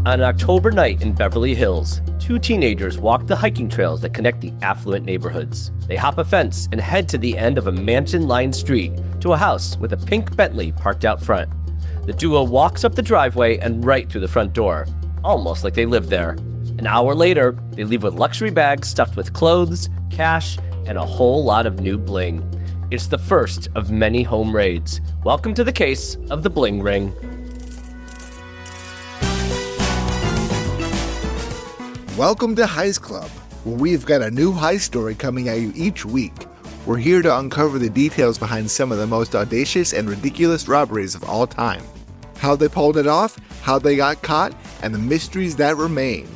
On an October night in Beverly Hills, two teenagers walk the hiking trails that connect the affluent neighborhoods. They hop a fence and head to the end of a mansion-lined street to a house with a pink Bentley parked out front. The duo walks up the driveway and right through the front door, almost like they lived there. An hour later, they leave with luxury bags stuffed with clothes, cash, and a whole lot of new bling. It's the first of many home raids. Welcome to the case of the Bling Ring. Welcome to Heist Club, where we've got a new heist story coming at you each week. We're here to uncover the details behind some of the most audacious and ridiculous robberies of all time. How they pulled it off, how they got caught, and the mysteries that remain.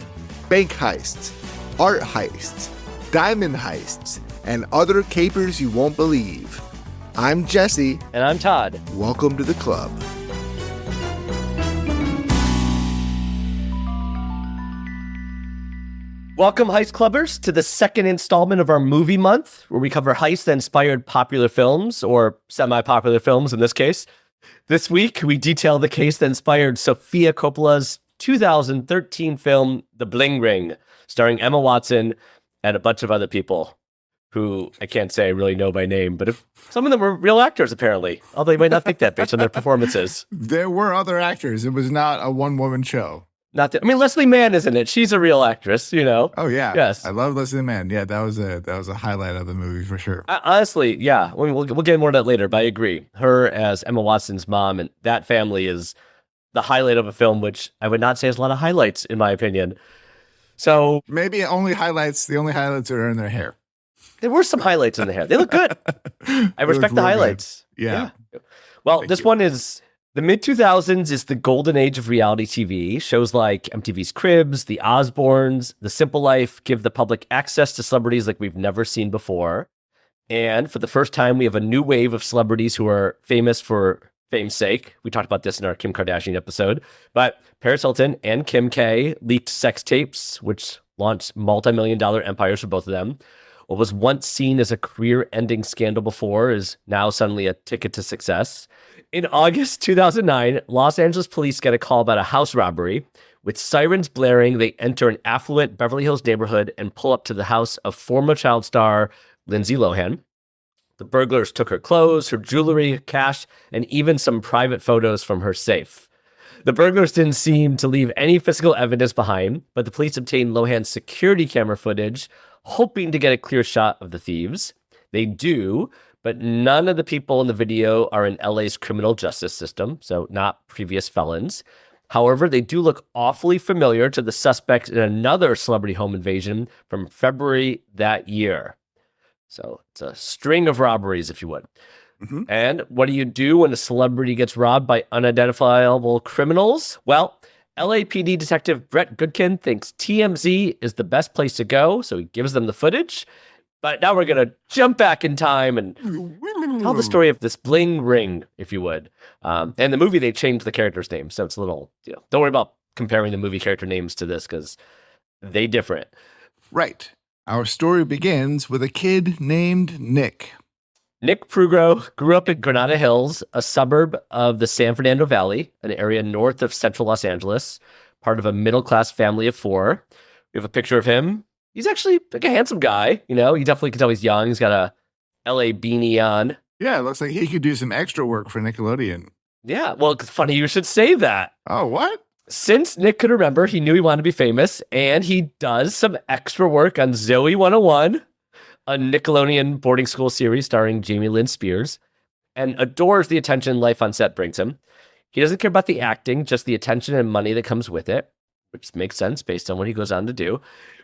Bank heists, art heists, diamond heists, and other capers you won't believe. I'm Jesse. And I'm Todd. Welcome to the club. Welcome, Heist Clubbers, to the second installment of our movie month, where we cover heists that inspired popular films, or semi-popular films in this case. This week, we detail the case that inspired Sofia Coppola's 2013 film, The Bling Ring, starring Emma Watson and a bunch of other people who I can't say I really know by name, but some of them were real actors, apparently, although you might not think that based on their performances. There were other actors. It was not a one-woman show. Leslie Mann is in it. She's a real actress, you know. Oh yeah, yes. I love Leslie Mann. Yeah, that was a highlight of the movie for sure. Honestly, yeah. We'll get more of that later, but I agree. Her as Emma Watson's mom and that family is the highlight of a film, which I would not say has a lot of highlights in my opinion. So maybe the only highlights are in their hair. There were some highlights in the hair. They look good. I respect the highlights. Yeah. Well, this one is. The mid-2000s is the golden age of reality TV. Shows like MTV's Cribs, The Osbournes, The Simple Life give the public access to celebrities like we've never seen before. And for the first time, we have a new wave of celebrities who are famous for fame's sake. We talked about this in our Kim Kardashian episode. But Paris Hilton and Kim K leaked sex tapes, which launched multi-million-dollar empires for both of them. What was once seen as a career-ending scandal before is now suddenly a ticket to success. In August 2009, Los Angeles police get a call about a house robbery. With sirens blaring, they enter an affluent Beverly Hills neighborhood and pull up to the house of former child star Lindsay Lohan. The burglars took her clothes, her jewelry, cash, and even some private photos from her safe. The burglars didn't seem to leave any physical evidence behind, but the police obtained Lohan's security camera footage, hoping to get a clear shot of the thieves. They do, but none of the people in the video are in LA's criminal justice system, so not previous felons. However, they do look awfully familiar to the suspects in another celebrity home invasion from February that year. So it's a string of robberies, if you would. Mm-hmm. And what do you do when a celebrity gets robbed by unidentifiable criminals? Well, LAPD detective Brett Goodkin thinks TMZ is the best place to go, so he gives them the footage. But now we're going to jump back in time and tell the story of this Bling Ring, if you would. And the movie, they changed the character's name, so it's a little, don't worry about comparing the movie character names to this, because they different. Right. Our story begins with a kid named Nick. Nick Prugro grew up in Granada Hills, a suburb of the San Fernando Valley, an area north of central Los Angeles, part of a middle-class family of four. We have a picture of him. He's actually like a handsome guy, you definitely can tell he's young. He's got a LA beanie on. Yeah, it looks like he could do some extra work for Nickelodeon. Yeah, well, it's funny you should say that. Oh, what? Since Nick could remember, he knew he wanted to be famous, and he does some extra work on Zoe 101, a Nickelodeon boarding school series starring Jamie Lynn Spears, and adores the attention life on set brings him. He doesn't care about the acting, just the attention and money that comes with it, which makes sense based on what he goes on to do.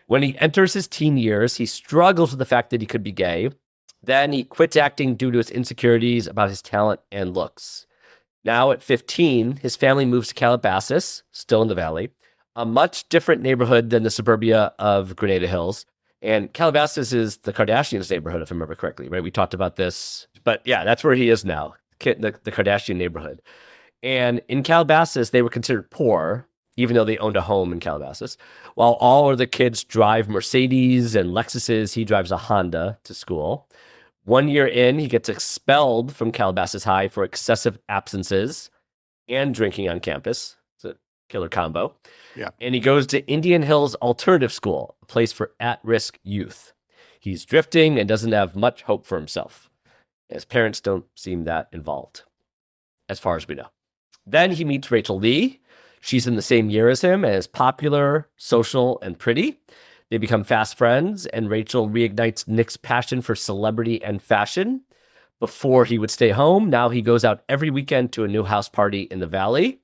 When he enters his teen years, he struggles with the fact that he could be gay. Then he quits acting due to his insecurities about his talent and looks. Now at 15, his family moves to Calabasas, still in the Valley, a much different neighborhood than the suburbia of Granada Hills. And Calabasas is the Kardashians' neighborhood, if I remember correctly, right? We talked about this. But yeah, that's where he is now, the Kardashian neighborhood. And in Calabasas, they were considered poor, even though they owned a home in Calabasas. While all of the kids drive Mercedes and Lexuses, he drives a Honda to school. 1 year in, he gets expelled from Calabasas High for excessive absences and drinking on campus. It's a killer combo. Yeah. And he goes to Indian Hills Alternative School, a place for at-risk youth. He's drifting and doesn't have much hope for himself. His parents don't seem that involved, as far as we know. Then he meets Rachel Lee. She's in the same year as him and is popular, social, and pretty. They become fast friends, and Rachel reignites Nick's passion for celebrity and fashion. Before he would stay home, now he goes out every weekend to a new house party in the Valley.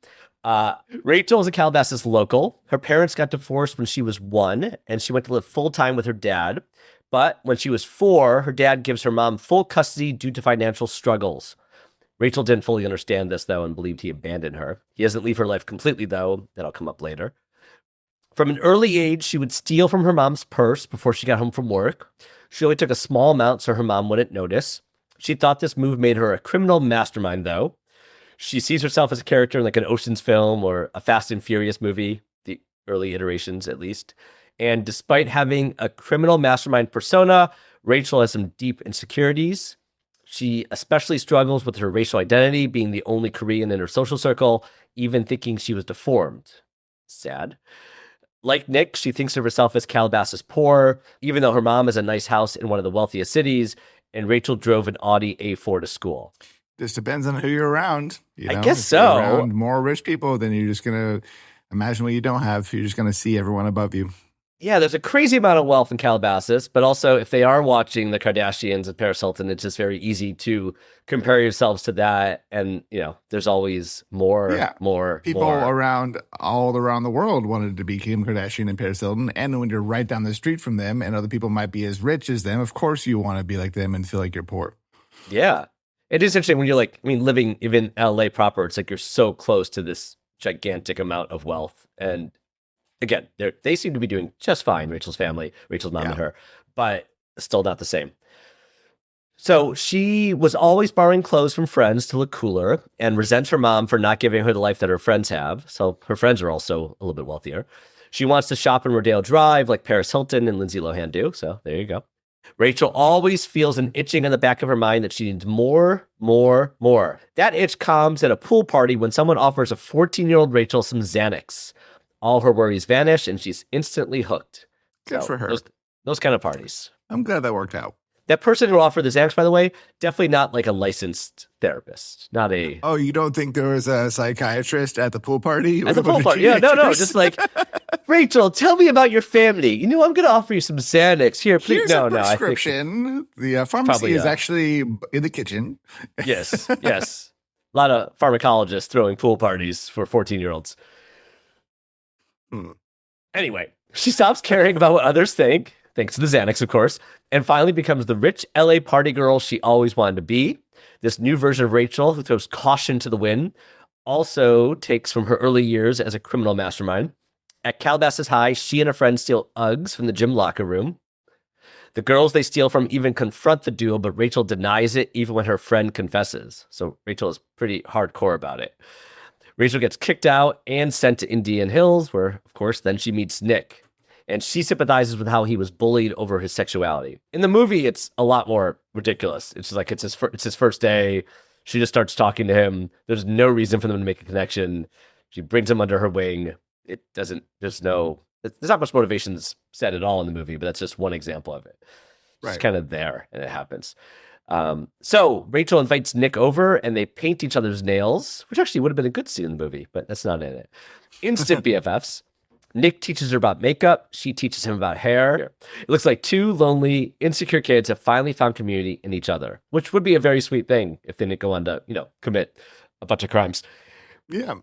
Rachel is a Calabasas local. Her parents got divorced when she was 1, and she went to live full-time with her dad. But when she was 4, her dad gives her mom full custody due to financial struggles. Rachel didn't fully understand this, though, and believed he abandoned her. He doesn't leave her life completely, though. That'll come up later. From an early age, she would steal from her mom's purse before she got home from work. She only took a small amount so her mom wouldn't notice. She thought this move made her a criminal mastermind, though. She sees herself as a character in like an Ocean's film or a Fast and Furious movie, the early iterations at least. And despite having a criminal mastermind persona, Rachel has some deep insecurities. She especially struggles with her racial identity, being the only Korean in her social circle, even thinking she was deformed. Sad. Like Nick, she thinks of herself as Calabasas poor, even though her mom has a nice house in one of the wealthiest cities, and Rachel drove an Audi A4 to school. Just depends on who you're around. I guess If so. you're around more rich people, then you're just going to imagine what you don't have. You're just going to see everyone above you. Yeah, there's a crazy amount of wealth in Calabasas, but also if they are watching the Kardashians and Paris Hilton, it's just very easy to compare yourselves to that. And, there's always more. People around all around the world wanted to be Kim Kardashian and Paris Hilton. And when you're right down the street from them and other people might be as rich as them, of course you want to be like them and feel like you're poor. Yeah. It is interesting when you're living even LA proper, it's like you're so close to this gigantic amount of wealth. And again, they seem to be doing just fine, Rachel's family, Rachel's mom and her, but still not the same. So she was always borrowing clothes from friends to look cooler and resents her mom for not giving her the life that her friends have. So her friends are also a little bit wealthier. She wants to shop in Rodeo Drive like Paris Hilton and Lindsay Lohan do. So there you go. Rachel always feels an itching in the back of her mind that she needs more. That itch comes at a pool party when someone offers a 14-year-old Rachel some Xanax. All her worries vanish, and she's instantly hooked. Good for her. Those kind of parties. I'm glad that worked out. That person who offered the Xanax, by the way, definitely not like a licensed therapist. Not a... Oh, you don't think there was a psychiatrist at the pool party? At the pool party? Yeah, no. Just like, Rachel, tell me about your family. I'm going to offer you some Xanax. Here, please. Here's a prescription. The pharmacy is actually in the kitchen. Yes. A lot of pharmacologists throwing pool parties for 14-year-olds. Anyway, she stops caring about what others think, thanks to the Xanax, of course, and finally becomes the rich LA party girl she always wanted to be. This new version of Rachel, who throws caution to the wind, also takes from her early years as a criminal mastermind. At Calabasas High, she and a friend steal Uggs from the gym locker room. The girls they steal from even confront the duo, but Rachel denies it even when her friend confesses. So Rachel is pretty hardcore about it. Rachel gets kicked out and sent to Indian Hills, where, of course, then she meets Nick. And she sympathizes with how he was bullied over his sexuality. In the movie, it's a lot more ridiculous. It's like it's his first day. She just starts talking to him. There's no reason for them to make a connection. She brings him under her wing. There's not much motivations said at all in the movie, but that's just one example of it. It's just kind of there, and it happens. So Rachel invites Nick over and they paint each other's nails, which actually would have been a good scene in the movie, but that's not in it. Instant BFFs. Nick teaches her about makeup. She teaches him about hair. It looks like two lonely, insecure kids have finally found community in each other, which would be a very sweet thing if they didn't go on to, commit a bunch of crimes. Yeah.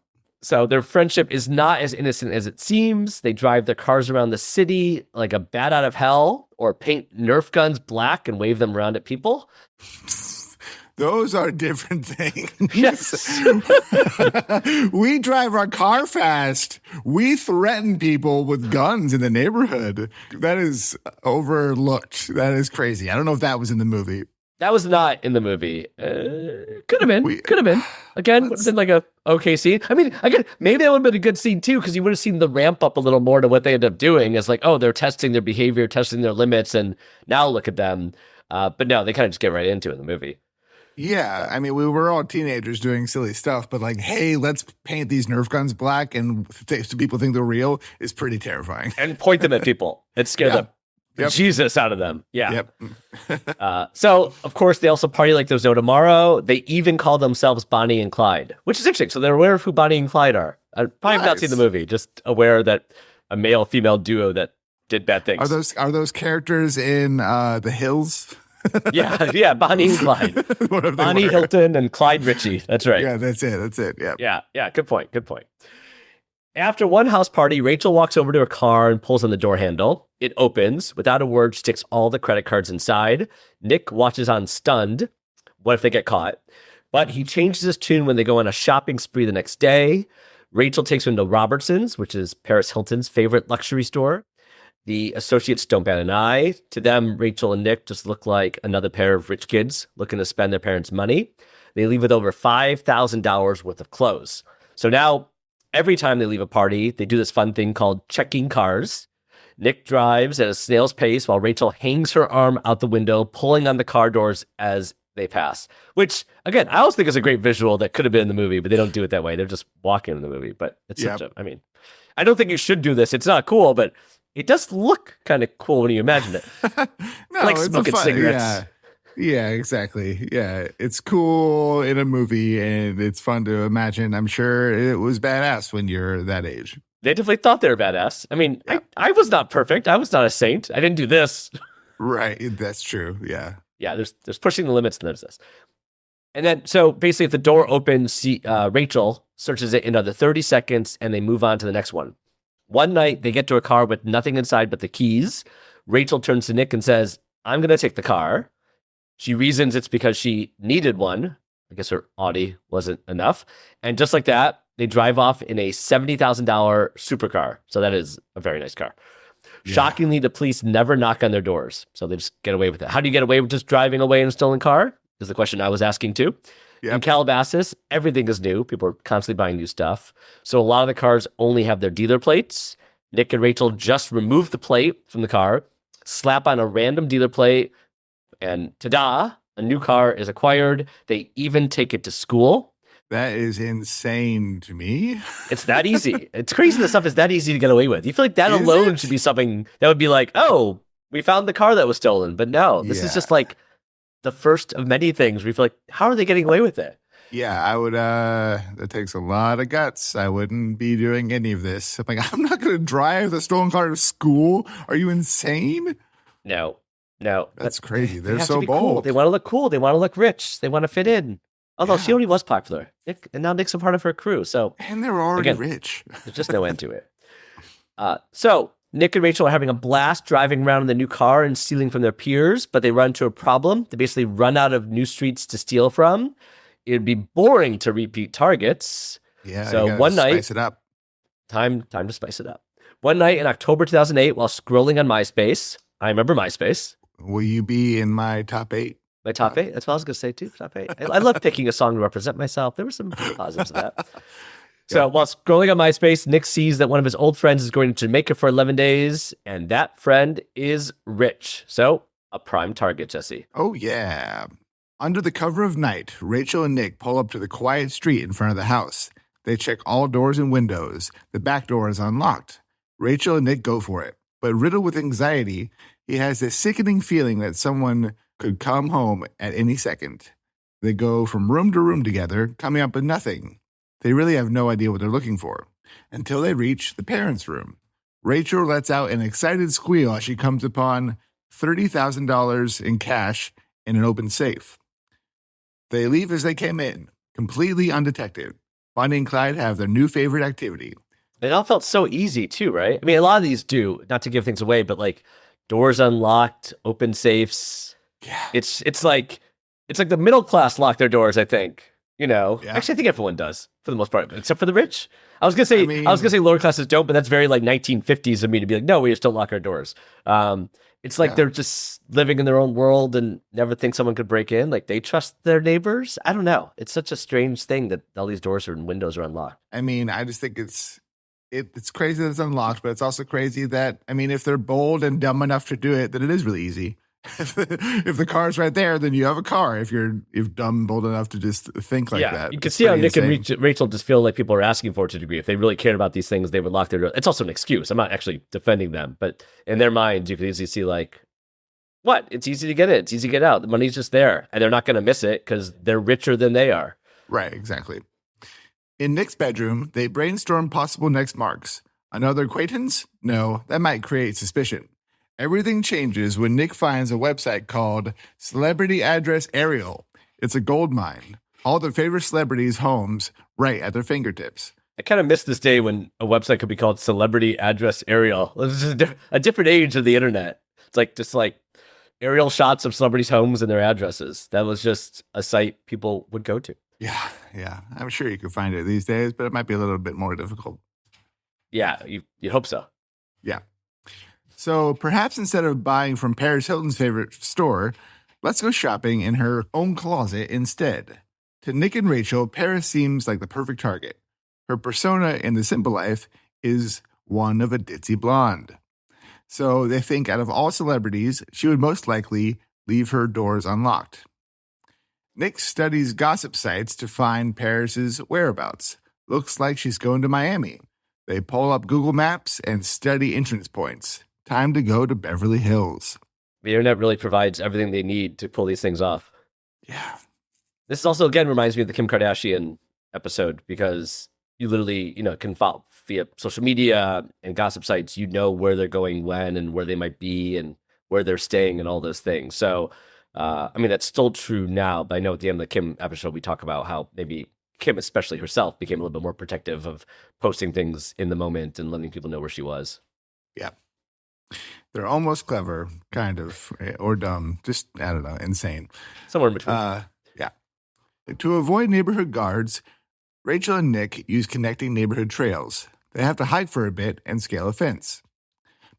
So their friendship is not as innocent as it seems. They drive their cars around the city like a bat out of hell, or paint Nerf guns black and wave them around at people. Those are different things. Yes. We drive our car fast. We threaten people with guns in the neighborhood. That is overlooked. That is crazy. I don't know if that was in the movie. That was not in the movie. Could have been. Again, would have been like a okay scene. I mean, again, maybe that would have been a good scene too, because you would have seen the ramp up a little more to what they end up doing. It's like, oh, they're testing their behavior, testing their limits, and now look at them. But no, they kind of just get right into it in the movie. Yeah, I mean, we were all teenagers doing silly stuff, but like, hey, let's paint these Nerf guns black and so people think they're real is pretty terrifying. And point them at people and scare Yeah. the Yep. Jesus out of them. Yeah. Yep. So, of course, they also party like there's no tomorrow. They even call themselves Bonnie and Clyde, which is interesting. So they're aware of who Bonnie and Clyde are. I probably have not seen the Nice. movie, just aware that a male-female duo that did bad things. Are those characters in The Hills? Yeah, Bonnie and Clyde. Whatever they Bonnie were. Hilton and Clyde Ritchie. That's right. Yeah, that's it. That's it. Yeah. Yeah, good point. After one house party, Rachel walks over to her car and pulls on the door handle. It opens. Without a word, she sticks all the credit cards inside. Nick watches on stunned. What if they get caught? But he changes his tune when they go on a shopping spree the next day. Rachel takes him to Robertson's, which is Paris Hilton's favorite luxury store. The associates don't bat an eye. To them, Rachel and Nick just look like another pair of rich kids looking to spend their parents' money. They leave with over $5,000 worth of clothes. So now, every time they leave a party, they do this fun thing called checking cars. Nick drives at a snail's pace while Rachel hangs her arm out the window, pulling on the car doors as they pass. Which, again, I always think is a great visual that could have been in the movie, but they don't do it that way. They're just walking in the movie. But it's I don't think you should do this. It's not cool, but it does look kind of cool when you imagine it. No, Like it's smoking cigarettes. Yeah, exactly. Yeah, it's cool in a movie and it's fun to imagine. I'm sure it was badass when you're that age. They definitely thought they were badass. I mean, I was not perfect. I was not a saint. I didn't do this. Right. That's true. Yeah. Yeah, there's pushing the limits and there's this. And then, so basically, if the door opens, Rachel searches it in another 30 seconds and they move on to the next one. One night, they get to a car with nothing inside but the keys. Rachel turns to Nick and says, I'm going to take the car. She reasons it's because she needed one. I guess her Audi wasn't enough. And just like that, they drive off in a $70,000 supercar. So that is a very nice car. Yeah. Shockingly, the police never knock on their doors. So they just get away with it. How do you get away with just driving away in a stolen car? Is the question I was asking too. Yep. In Calabasas, everything is new. People are constantly buying new stuff. So a lot of the cars only have their dealer plates. Nick and Rachel just remove the plate from the car, slap on a random dealer plate, and ta-da, a new car is acquired. They even take it to school. That is insane to me. It's that easy. It's crazy that stuff is that easy to get away with. You feel like that Is alone it? should be something that would be like, oh, we found the car that was stolen. But no, this is Yeah. just like the first of many things where you feel like, how are they getting away with it? Yeah, I would. That takes a lot of guts. I wouldn't be doing any of this. I'm like, I'm not going to drive the stolen car to school. Are you insane? No. That's crazy. They They're have to so be cool. bold. They want to look cool. They want to look rich. They want to fit in. Although she Yeah. already was popular. And now Nick's a part of her crew. So And they're already Again. rich. there's just no end to it. So Nick and Rachel are having a blast driving around in the new car and stealing from their peers, but they run into a problem. They basically run out of new streets to steal from. It'd be boring to repeat targets. Yeah. So you gotta one night- spice it up. Time to spice it up. One night in October 2008, while scrolling on MySpace, I remember MySpace, Will you be in my top 8? my top 8. That's what I was going to say too. Top 8. I love picking a song to represent myself. There were some positives of that. So while scrolling on MySpace, Nick sees that one of his old friends is going to Jamaica for 11 days, and that friend is rich. So a prime target, Jesse. Oh, yeah. Under the cover of night, Rachel and Nick pull up to the quiet street in front of the house. They check all doors and windows. The back door is unlocked. Rachel and Nick go for it. But riddled with anxiety, he has this sickening feeling that someone could come home at any second. They go from room to room together, coming up with nothing. They really have no idea what they're looking for until they reach the parents' room. Rachel lets out an excited squeal as she comes upon $30,000 in cash in an open safe. They leave as they came in, completely undetected. Bonnie and Clyde have their new favorite activity. It all felt so easy too, right? I mean, a lot of these do, not to give things away, but like doors unlocked, open safes. Yeah. It's like the middle class lock their doors, I think. You know, Yeah. actually, I think everyone does for the most part, except for the rich. I was gonna say, I I was gonna say lower classes don't, but that's very like 1950s of me to be like, no, we just don't lock our doors. It's like Yeah. they're just living in their own world and never think someone could break in. Like they trust their neighbors. I don't know. It's such a strange thing that all these doors and windows are unlocked. I mean, I just think it's crazy that it's unlocked, but it's also crazy that, I mean, if they're bold and dumb enough to do it, then it is really easy. If the car's right there, then you have a car. If you're dumb and bold enough to just think like that. You can It's see how pretty Nick insane. and Rachel just feel like people are asking for it to a degree. If they really cared about these things, they would lock their door. It's also an excuse. I'm not actually defending them, but in their minds, you can easily see like, what? It's easy to get in. It's easy to get out. The money's just there, and they're not going to miss it because they're richer than they are. Right, exactly. In Nick's bedroom, they brainstorm possible next marks. Another acquaintance? No, that might create suspicion. Everything changes when Nick finds a website called Celebrity Address Aerial. It's a gold mine. All their favorite celebrities' homes right at their fingertips. I kind of miss this day when a website could be called Celebrity Address Aerial. This is a different age of the internet. It's like just like aerial shots of celebrities' homes and their addresses. That was just a site people would go to. Yeah. I'm sure you could find it these days, but it might be a little bit more difficult. Yeah, you'd hope so. Yeah. So perhaps instead of buying from Paris Hilton's favorite store, let's go shopping in her own closet instead. To Nick and Rachel, Paris seems like the perfect target. Her persona in The Simple Life is one of a ditzy blonde. So they think out of all celebrities, she would most likely leave her doors unlocked. Nick studies gossip sites to find Paris's whereabouts. Looks like she's going to Miami. They pull up Google Maps and study entrance points. Time to go to Beverly Hills. The internet really provides everything they need to pull these things off. Yeah. This is also, again, reminds me of the Kim Kardashian episode because you literally, can follow via social media and gossip sites, where they're going when and where they might be and where they're staying and all those things. So, that's still true now, but I know at the end of the Kim episode, we talk about how maybe Kim, especially herself, became a little bit more protective of posting things in the moment and letting people know where she was. Yeah. They're almost clever, kind of, or dumb. Just, I don't know, insane. Somewhere in between. Yeah. To avoid neighborhood guards, Rachel and Nick use connecting neighborhood trails. They have to hike for a bit and scale a fence.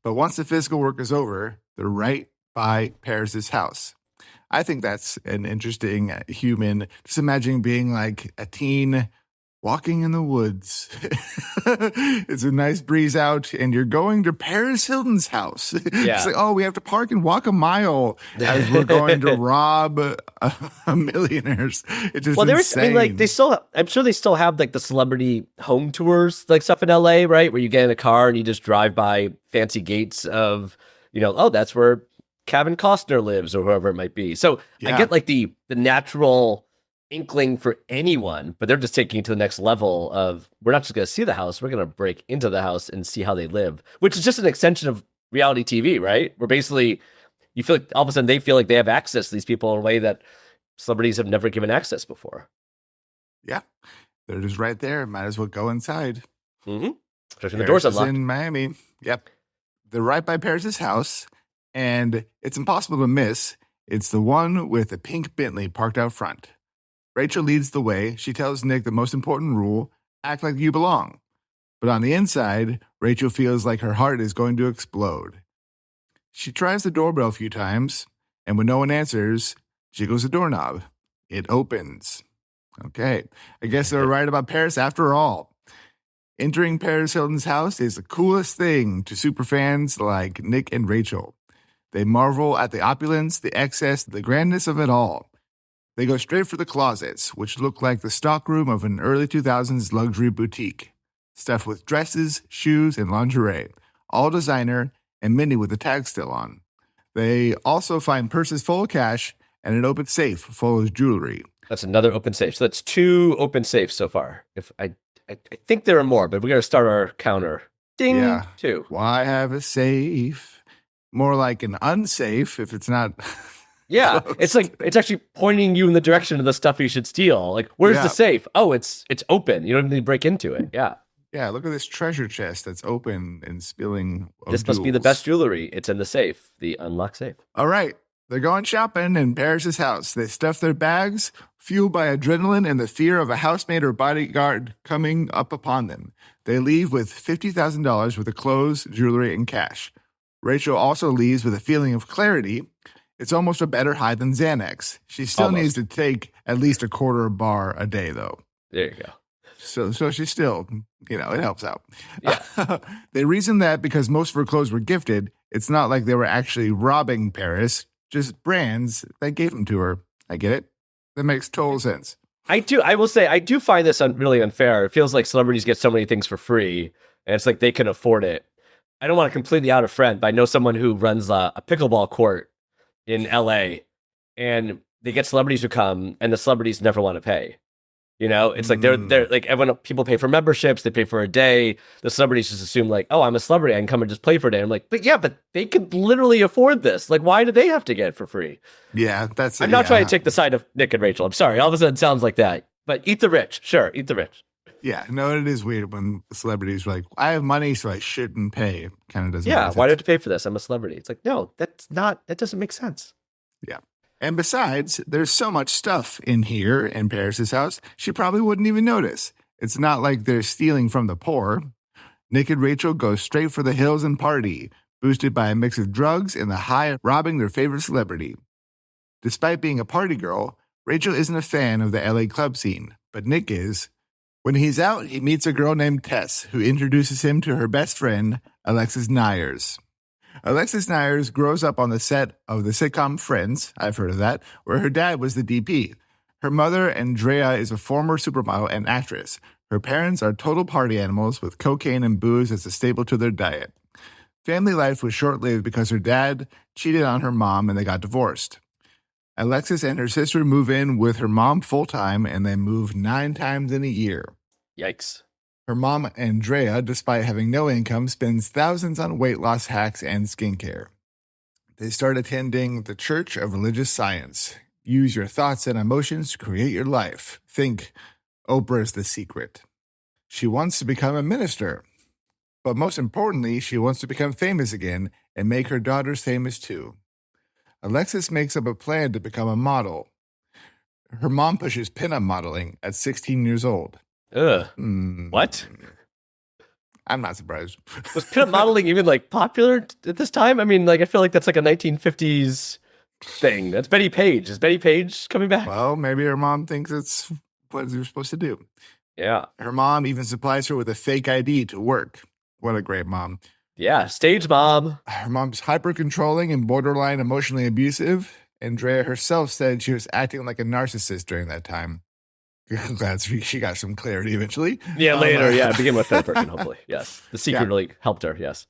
But once the physical work is over, they're right by Paris's house. I think that's an interesting human. Just imagine being like a teen walking in the woods. It's a nice breeze out, and you're going to Paris Hilton's house. Yeah. It's like, oh, we have to park and walk a mile as we're going to rob a millionaires. It's just insane. I'm sure they still have like the celebrity home tours, like stuff in LA, right? Where you get in a car and you just drive by fancy gates of, that's where Kevin Costner lives or whoever it might be. So I get like the natural inkling for anyone, but they're just taking it to the next level of, we're not just going to see the house, we're going to break into the house and see how they live, which is just an extension of reality TV, right? Where basically you feel like all of a sudden they feel like they have access to these people in a way that celebrities have never given access before. Yeah. They're just right there. Might as well go inside. Mm-hmm. Especially the doors unlocked. In Miami. Yep. They're right by Paris's house, and it's impossible to miss. It's the one with the pink Bentley parked out front. Rachel leads the way. She tells Nick the most important rule: act like you belong. But on the inside, Rachel feels like her heart is going to explode. She tries the doorbell a few times, and when no one answers, jiggles the doorknob. It opens. Okay, I guess they were right about Paris after all. Entering Paris Hilton's house is the coolest thing to superfans like Nick and Rachel. They marvel at the opulence, the excess, the grandness of it all. They go straight for the closets, which look like the stockroom of an early 2000s luxury boutique, stuffed with dresses, shoes, and lingerie, all designer and many with the tag still on. They also find purses full of cash and an open safe full of jewelry. That's another open safe. So that's 2 open safes so far. If I think there are more, but we got to start our counter. Ding, Yeah. 2. Why have a safe? More like an unsafe if it's not. Yeah, it's like it's actually pointing you in the direction of the stuff you should steal. Like, where's the safe? Oh, it's open. You don't even need to break into it. Yeah. Yeah, look at this treasure chest that's open and spilling. This must be the best jewelry. It's in the safe, the unlocked safe. All right. They're going shopping in Paris's house. They stuff their bags, fueled by adrenaline and the fear of a housemaid or bodyguard coming up upon them. They leave with $50,000 worth of clothes, jewelry, and cash. Rachel also leaves with a feeling of clarity. It's almost a better high than Xanax. She still needs to take at least a quarter bar a day, though. There you go. So she's still, it helps out. Yeah. They reason that because most of her clothes were gifted, it's not like they were actually robbing Paris, just brands that gave them to her. I get it. That makes total sense. I will say, I do find this really unfair. It feels like celebrities get so many things for free, and it's like they can afford it. I don't want to completely out a friend, but I know someone who runs a pickleball court in LA, and they get celebrities who come, and the celebrities never want to pay. You know, it's like they're like everyone. People pay for memberships. They pay for a day. The celebrities just assume like, oh, I'm a celebrity. I can come and just play for a day. I'm like, but they could literally afford this. Like, why do they have to get it for free? Yeah, I'm not trying to take the side of Nick and Rachel. I'm sorry. All of a sudden, it sounds like that. But eat the rich. Sure, eat the rich. Yeah, no, it is weird when celebrities are like, I have money, so I shouldn't pay. Kind of doesn't. Yeah, why do I have to pay for this? I'm a celebrity. It's like, no, that doesn't make sense. Yeah. And besides, there's so much stuff in here in Paris's house, she probably wouldn't even notice. It's not like they're stealing from the poor. Nick and Rachel go straight for the hills and party, boosted by a mix of drugs and the high of robbing their favorite celebrity. Despite being a party girl, Rachel isn't a fan of the LA club scene, but Nick is. When he's out, he meets a girl named Tess, who introduces him to her best friend, Alexis Nyers. Alexis Nyers grows up on the set of the sitcom Friends, I've heard of that, where her dad was the DP. Her mother, Andrea, is a former supermodel and actress. Her parents are total party animals with cocaine and booze as a staple to their diet. Family life was short-lived because her dad cheated on her mom and they got divorced. Alexis and her sister move in with her mom full-time and they move 9 times in a year. Yikes. Her mom, Andrea, despite having no income, spends thousands on weight loss hacks and skincare. They start attending the Church of Religious Science. Use your thoughts and emotions to create your life. Think Oprah's The Secret. She wants to become a minister. But most importantly, she wants to become famous again and make her daughters famous too. Alexis makes up a plan to become a model. Her mom pushes pinup modeling at 16 years old. Ugh. What? I'm not surprised. Was pinup modeling even like popular at this time? I mean, like I feel like that's like a 1950s thing. That's Betty Page. Is Betty Page coming back? Well, maybe her mom thinks it's what you're supposed to do. Yeah. Her mom even supplies her with a fake ID to work. What a great mom. Yeah, stage mom. Her mom's hyper controlling and borderline emotionally abusive. Andrea herself said she was acting like a narcissist during that time. Glad she got some clarity eventually. Yeah, later. Yeah, begin with third person, hopefully. Yes. The secret really helped her. Yes.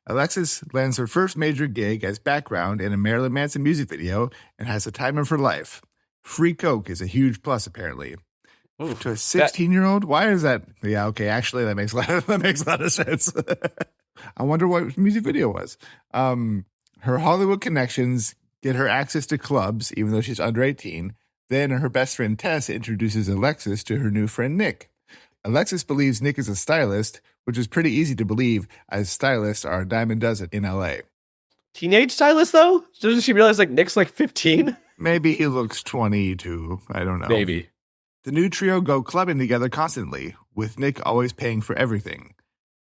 Alexis lands her first major gig as background in a Marilyn Manson music video and has the time of her life. Free coke is a huge plus, apparently. Ooh, to a 16-year-old? Why is that? Yeah, okay. Actually, that makes a lot of sense. I wonder what music video was. Her Hollywood connections get her access to clubs, even though she's under 18. Then her best friend Tess introduces Alexis to her new friend Nick. Alexis believes Nick is a stylist, which is pretty easy to believe, as stylists are a dime a dozen in LA. Teenage stylist, though? Doesn't she realize like Nick's like 15? Maybe he looks 22. I don't know. Maybe. The new trio go clubbing together constantly, with Nick always paying for everything.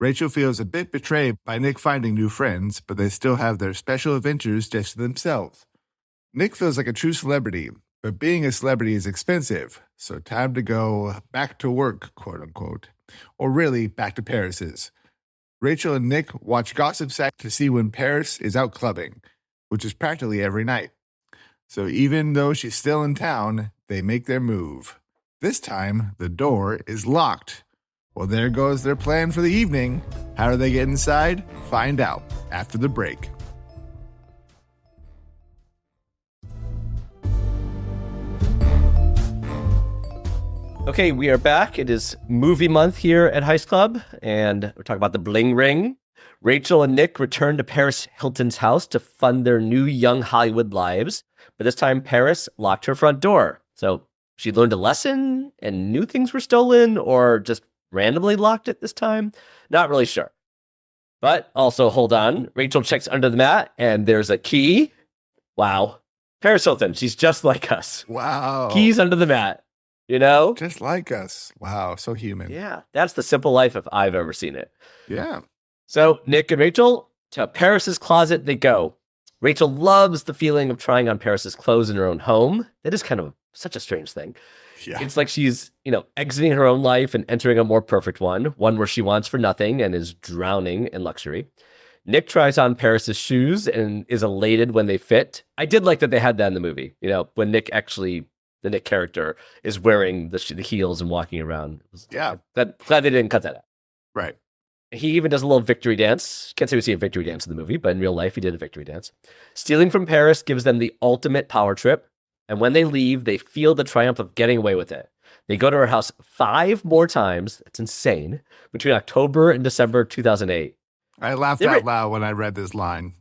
Rachel feels a bit betrayed by Nick finding new friends, but they still have their special adventures just to themselves. Nick feels like a true celebrity, but being a celebrity is expensive, so time to go back to work, quote unquote. Or really, back to Paris's. Rachel and Nick watch Gossip Sack to see when Paris is out clubbing, which is practically every night. So even though she's still in town, they make their move. This time, the door is locked. Well, there goes their plan for the evening. How do they get inside? Find out after the break. Okay, we are back. It is movie month here at Heist Club, and we're talking about the Bling Ring. Rachel and Nick return to Paris Hilton's house to fund their new young Hollywood lives, but this time Paris locked her front door. So she learned a lesson and knew things were stolen, or just randomly locked it this time? Not really sure. But also, hold on. Rachel checks under the mat, and there's a key. Wow. Paris Hilton, she's just like us. Wow. Keys under the mat. You know? Just like us. Wow, so human. Yeah, that's the simple life if I've ever seen it. Yeah. So Nick and Rachel, to Paris's closet they go. Rachel loves the feeling of trying on Paris's clothes in her own home. That is kind of such a strange thing. Yeah. It's like she's, exiting her own life and entering a more perfect one where she wants for nothing and is drowning in luxury. Nick tries on Paris's shoes and is elated when they fit. I did like that they had that in the movie. When the Nick character is wearing the heels and walking around. Yeah. Glad they didn't cut that out. Right. He even does a little victory dance. Can't say we see a victory dance in the movie, but in real life, he did a victory dance. Stealing from Paris gives them the ultimate power trip. And when they leave, they feel the triumph of getting away with it. They go to her house 5 more times. That's insane. Between October and December 2008. I laughed out loud when I read this line.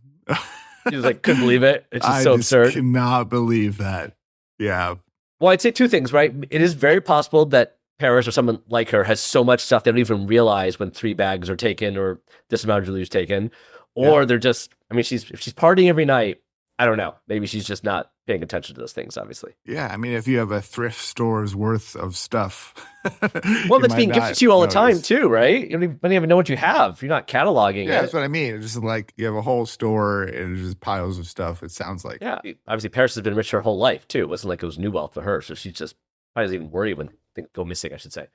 He was like, couldn't believe it. It's just so absurd. I cannot believe that. Yeah. Well, I'd say 2 things, right? It is very possible that Paris or someone like her has so much stuff they don't even realize when 3 bags are taken or this amount of jewelry is taken. Or they're just, if she's partying every night, I don't know. Maybe she's just not paying attention to those things, obviously. Yeah, if you have a thrift store's worth of stuff. Well, that's being gifted to you all the time, too, right? You don't even know what you have. You're not cataloging it. Yeah, that's what I mean. It's just like you have a whole store and there's just piles of stuff, it sounds like. Yeah, obviously Paris has been rich her whole life, too. It wasn't like it was new wealth for her, so she just probably doesn't even worry when things go missing, I should say.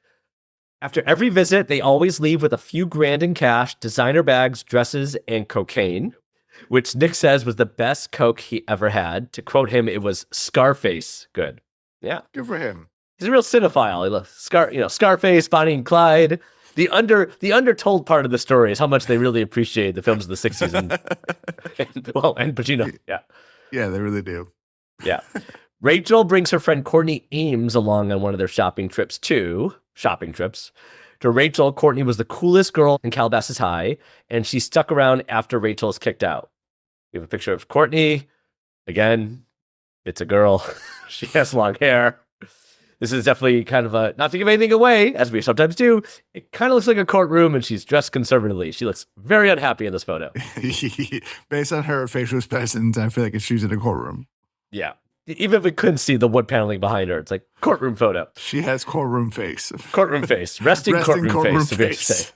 After every visit, they always leave with a few grand in cash, designer bags, dresses, and cocaine, which Nick says was the best coke he ever had. To quote him, it was Scarface good. Yeah. Good for him. He's a real cinephile. He loves Scarface, Bonnie and Clyde. The undertold part of the story is how much they really appreciate the films of the 60s and Pacino. Yeah. Yeah, they really do. Yeah. Rachel brings her friend Courtney Ames along on one of their shopping trips. To Rachel, Courtney was the coolest girl in Calabasas High, and she stuck around after Rachel is kicked out. We have a picture of Courtney. Again, it's a girl. She has long hair. This is definitely kind of not to give anything away, as we sometimes do, it kind of looks like a courtroom, and she's dressed conservatively. She looks very unhappy in this photo. Based on her facial expressions, I feel like she's in a courtroom. Yeah. Even if we couldn't see the wood paneling behind her, it's like courtroom photo. She has courtroom face. Courtroom face. Resting courtroom face.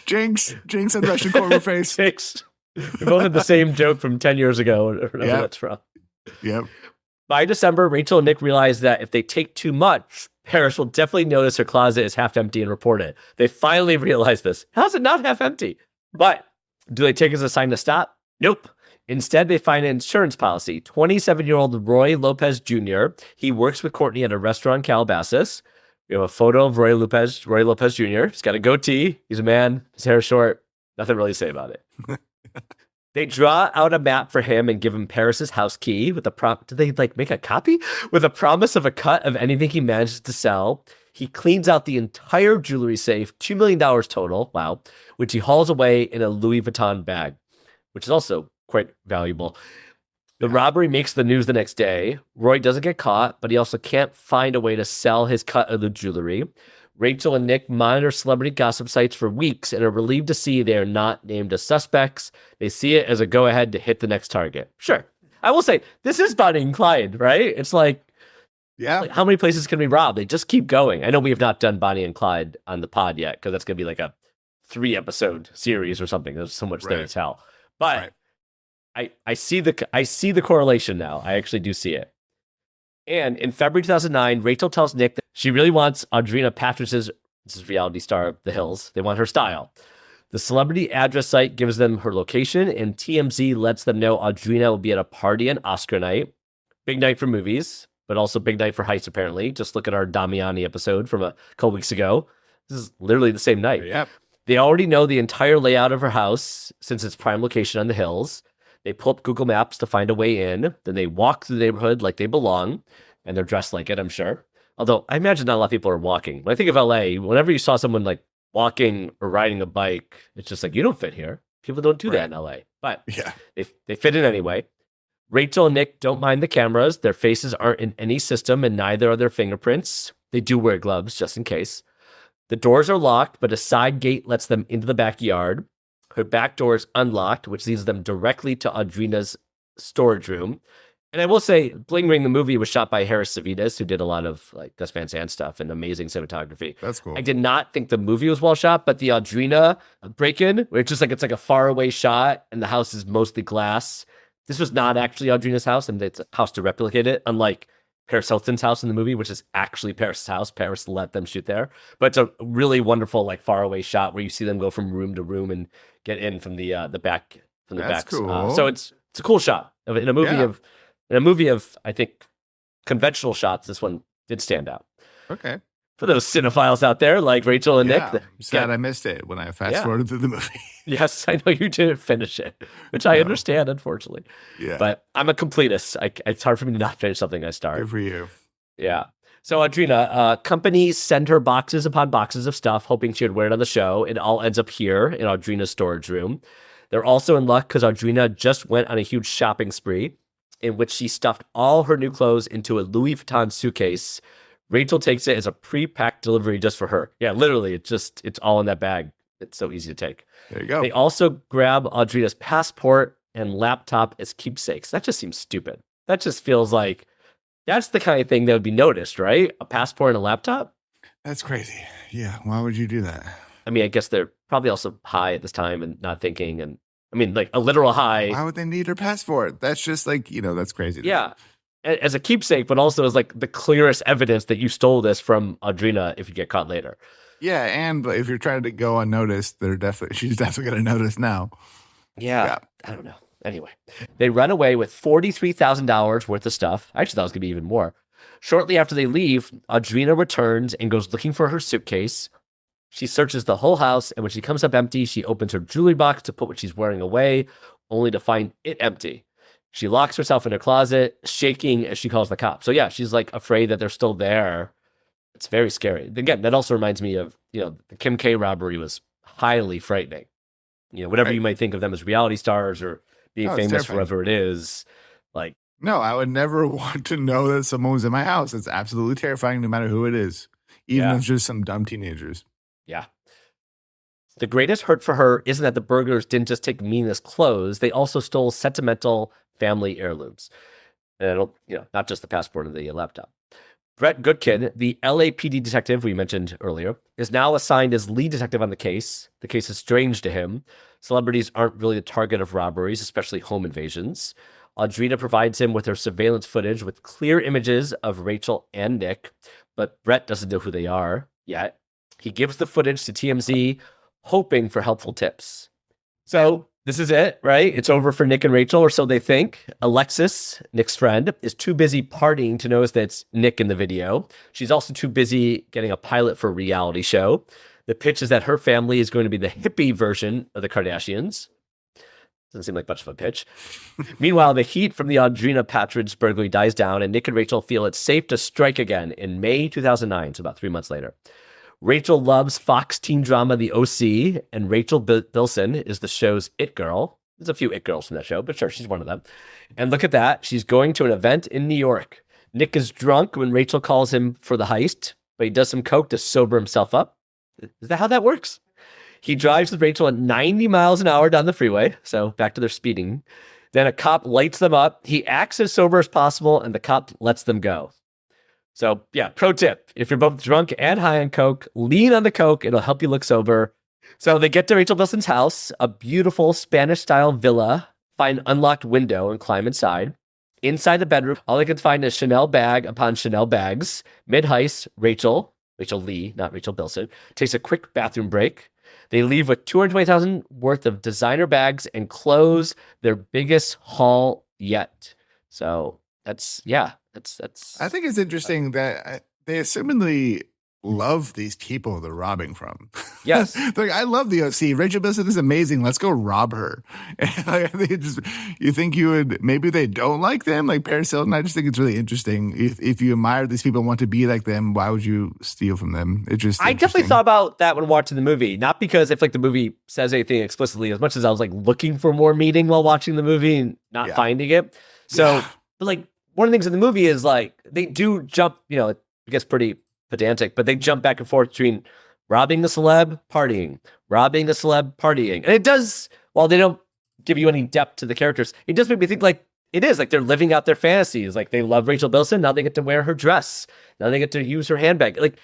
Jinx and resting courtroom face. Jinx. We both had the same joke from 10 years ago, or whatever that's from. Yep. By December, Rachel and Nick realize that if they take too much, Paris will definitely notice her closet is half empty and report it. They finally realize this. How's it not half empty? But do they take it as a sign to stop? Nope. Instead, they find an insurance policy. 27-year-old Roy Lopez Jr. He works with Courtney at a restaurant in Calabasas. We have a photo of Roy Lopez Jr. He's got a goatee. He's a man. His hair is short. Nothing really to say about it. They draw out a map for him and give him Paris's house key with a Did they make a copy? With a promise of a cut of anything he manages to sell. He cleans out the entire jewelry safe, $2 million total. Wow. Which he hauls away in a Louis Vuitton bag, which is also quite valuable. The robbery makes the news the next day. Roy doesn't get caught, but he also can't find a way to sell his cut of the jewelry. Rachel and Nick monitor celebrity gossip sites for weeks and are relieved to see they are not named as suspects. They see it as a go-ahead to hit the next target. Sure. I will say, this is Bonnie and Clyde, right? It's like, how many places can we rob? They just keep going. I know we have not done Bonnie and Clyde on the pod yet, because that's going to be like a 3-episode series or something. There's so much there to tell. But I see the correlation now. I actually do see it. And in February 2009, Rachel tells Nick that she really wants Audrina Patridge's, this is reality star of The Hills, they want her style. The celebrity address site gives them her location, and TMZ lets them know Audrina will be at a party on Oscar night. Big night for movies, but also big night for heists, apparently. Just look at our Damiani episode from a couple weeks ago. This is literally the same night. Yep. They already know the entire layout of her house, since it's prime location on The Hills. They pull up Google Maps to find a way in. Then they walk through the neighborhood like they belong. And they're dressed like it, I'm sure. Although I imagine not a lot of people are walking. When I think of LA, whenever you saw someone walking or riding a bike, it's just like, you don't fit here. People don't do that in LA. But they fit in anyway. Rachel and Nick don't mind the cameras. Their faces aren't in any system, and neither are their fingerprints. They do wear gloves just in case. The doors are locked, but a side gate lets them into the backyard. Her back door is unlocked, which leads them directly to Audrina's storage room. And I will say, Bling Ring, the movie, was shot by Harris Savides, who did a lot of Gus Van Sant stuff and amazing cinematography. That's cool. I did not think the movie was well shot, but the Audrina break-in, where it's just it's like a faraway shot and the house is mostly glass. This was not actually Audrina's house, and it's a house to replicate it, unlike Paris Hilton's house in the movie, which is actually Paris' house. Paris let them shoot there. But it's a really wonderful, like, faraway shot where you see them go from room to room and get in from the back. From the That's back. cool. So it's a cool shot. In a movie of I think conventional shots, this one did stand out. Okay. For those cinephiles out there like Rachel and Nick. Sad I missed it when I fast forwarded through the movie. Yes, I know you didn't finish it, which I understand, unfortunately. Yeah. But I'm a completist. It's hard for me to not finish something I start. Good for you. Yeah. So Audrina, companies send her boxes upon boxes of stuff, hoping she would wear it on the show. It all ends up here in Audrina's storage room. They're also in luck because Audrina just went on a huge shopping spree in which she stuffed all her new clothes into a Louis Vuitton suitcase. Rachel takes it as a pre-packed delivery just for her. Yeah, literally, it's all in that bag. It's so easy to take. There you go. They also grab Audrina's passport and laptop as keepsakes. That just seems stupid. That just feels like that's the kind of thing that would be noticed, right? A passport and a laptop? That's crazy. Yeah, why would you do that? I mean, I guess they're probably also high at this time and not thinking. And I mean, like a literal high. Why would they need her passport? That's just like, that's crazy. Yeah. As a keepsake, but also as like the clearest evidence that you stole this from Audrina if you get caught later. Yeah, and if you're trying to go unnoticed, she's definitely going to notice now. Yeah, I don't know. Anyway, they run away with $43,000 worth of stuff. I actually thought it was going to be even more. Shortly after they leave, Audrina returns and goes looking for her suitcase. She searches the whole house, and when she comes up empty, she opens her jewelry box to put what she's wearing away, only to find it empty. She locks herself in her closet, shaking as she calls the cops. So yeah, she's like afraid that they're still there. It's very scary. Again, that also reminds me of, the Kim K robbery was highly frightening. Whatever you might think of them as reality stars or being famous for whatever it is, like. No, I would never want to know that someone was in my house. It's absolutely terrifying no matter who it is, even if it's just some dumb teenagers. Yeah. The greatest hurt for her isn't that the burglars didn't just take Mina's clothes, they also stole sentimental family heirlooms. And not just the passport and the laptop. Brett Goodkin, the LAPD detective we mentioned earlier, is now assigned as lead detective on the case. The case is strange to him. Celebrities aren't really the target of robberies, especially home invasions. Audrina provides him with her surveillance footage with clear images of Rachel and Nick, but Brett doesn't know who they are yet. He gives the footage to TMZ, hoping for helpful tips. So this is it, right? It's over for Nick and Rachel, or so they think. Alexis, Nick's friend, is too busy partying to notice that it's Nick in the video. She's also too busy getting a pilot for a reality show. The pitch is that her family is going to be the hippie version of the Kardashians. Doesn't seem like much of a pitch. Meanwhile, the heat from the Audrina Patridge burglary dies down, and Nick and Rachel feel it's safe to strike again in May 2009, so about 3 months later. Rachel loves Fox teen drama The OC, and Rachel Bilson is the show's it girl. There's a few it girls from that show, but sure, she's one of them. And look at that. She's going to an event in New York. Nick is drunk when Rachel calls him for the heist, but he does some coke to sober himself up. Is that how that works? He drives with Rachel at 90 miles an hour down the freeway, so back to their speeding. Then a cop lights them up. He acts as sober as possible, and the cop lets them go. So, yeah, pro tip. If you're both drunk and high on coke, lean on the coke. It'll help you look sober. So they get to Rachel Bilson's house, a beautiful Spanish-style villa, find an unlocked window and climb inside. Inside the bedroom, all they can find is Chanel bag upon Chanel bags. Mid-heist, Rachel Lee, not Rachel Bilson, takes a quick bathroom break. They leave with $220,000 worth of designer bags and clothes, their biggest haul yet. So that's. I think it's interesting that they assumedly love these people they're robbing from. Yes. Like, I love the OC. Rachel Bilson is amazing. Let's go rob her. And I think you think you would, maybe they don't like them, like Paris Hilton. I just think it's really interesting. If you admire these people and want to be like them, why would you steal from them? It's just I definitely thought about that when watching the movie. Not because if like the movie says anything explicitly, as much as I was like looking for more meaning while watching the movie and not finding it. So, but like one of the things in the movie is like they do jump, it gets pretty pedantic, but they jump back and forth between robbing the celeb, partying, robbing the celeb, partying. And it does, while they don't give you any depth to the characters, it does make me think like it is like they're living out their fantasies. Like they love Rachel Bilson. Now they get to wear her dress. Now they get to use her handbag. Like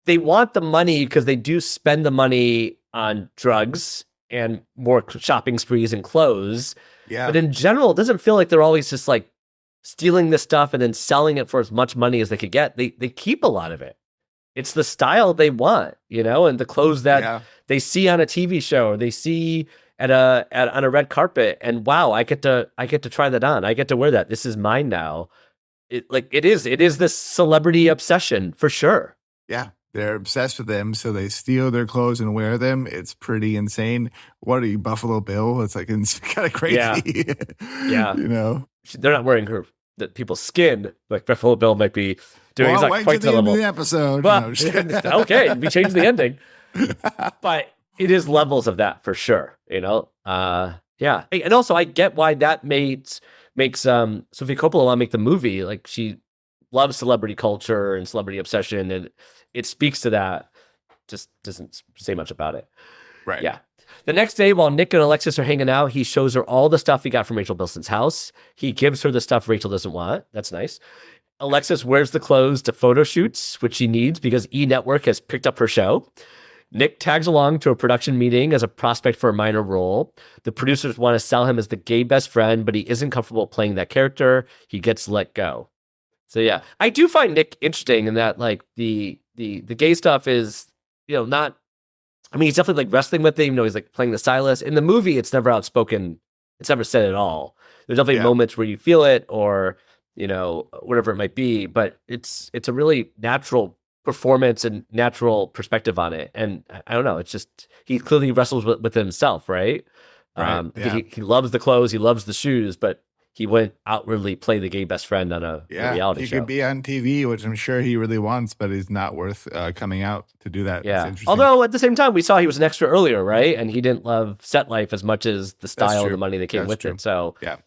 they want the money because they do spend the money on drugs and more shopping sprees and clothes. Yeah. But in general, it doesn't feel like they're always just like stealing this stuff and then selling it for as much money as they could get. They keep a lot of it. It's the style they want, and the clothes that they see on a TV show or they see on a red carpet, and wow, I get to try that on. I get to wear that. This is mine now. It is this celebrity obsession for sure. Yeah. They're obsessed with them, so they steal their clothes and wear them. It's pretty insane. What are you, Buffalo Bill? It's like it's kind of crazy. Yeah. They're not wearing people's skin like Buffalo Bill might be doing. Well, It's not wait quite to the the end level. of the episode. Well, No, okay, we changed the ending, but it is levels of that for sure. Yeah, and also I get why that makes Sofia Coppola want to make the movie. Like she loves celebrity culture and celebrity obsession, and it speaks to that. Just doesn't say much about it. Right. Yeah. The next day, while Nick and Alexis are hanging out, he shows her all the stuff he got from Rachel Bilson's house. He gives her the stuff Rachel doesn't want. That's nice. Alexis wears the clothes to photo shoots, which she needs because E! Network has picked up her show. Nick tags along to a production meeting as a prospect for a minor role. The producers want to sell him as the gay best friend, but he isn't comfortable playing that character. He gets let go. So yeah, I do find Nick interesting in that like the gay stuff is, not, I mean, he's definitely like wrestling with it, he's like playing the stylist. In the movie, it's never outspoken. It's never said at all. There's definitely moments where you feel it or, whatever it might be, but it's a really natural performance and natural perspective on it. And I don't know, it's just, he clearly wrestles with himself, right? He loves the clothes, he loves the shoes, but he wouldn't outwardly play the gay best friend on a reality show. He could be on TV, which I'm sure he really wants, but he's not worth coming out to do that. Yeah. Although at the same time, we saw he was an extra earlier, right? And he didn't love set life as much as the style and the money that came with it. So yeah.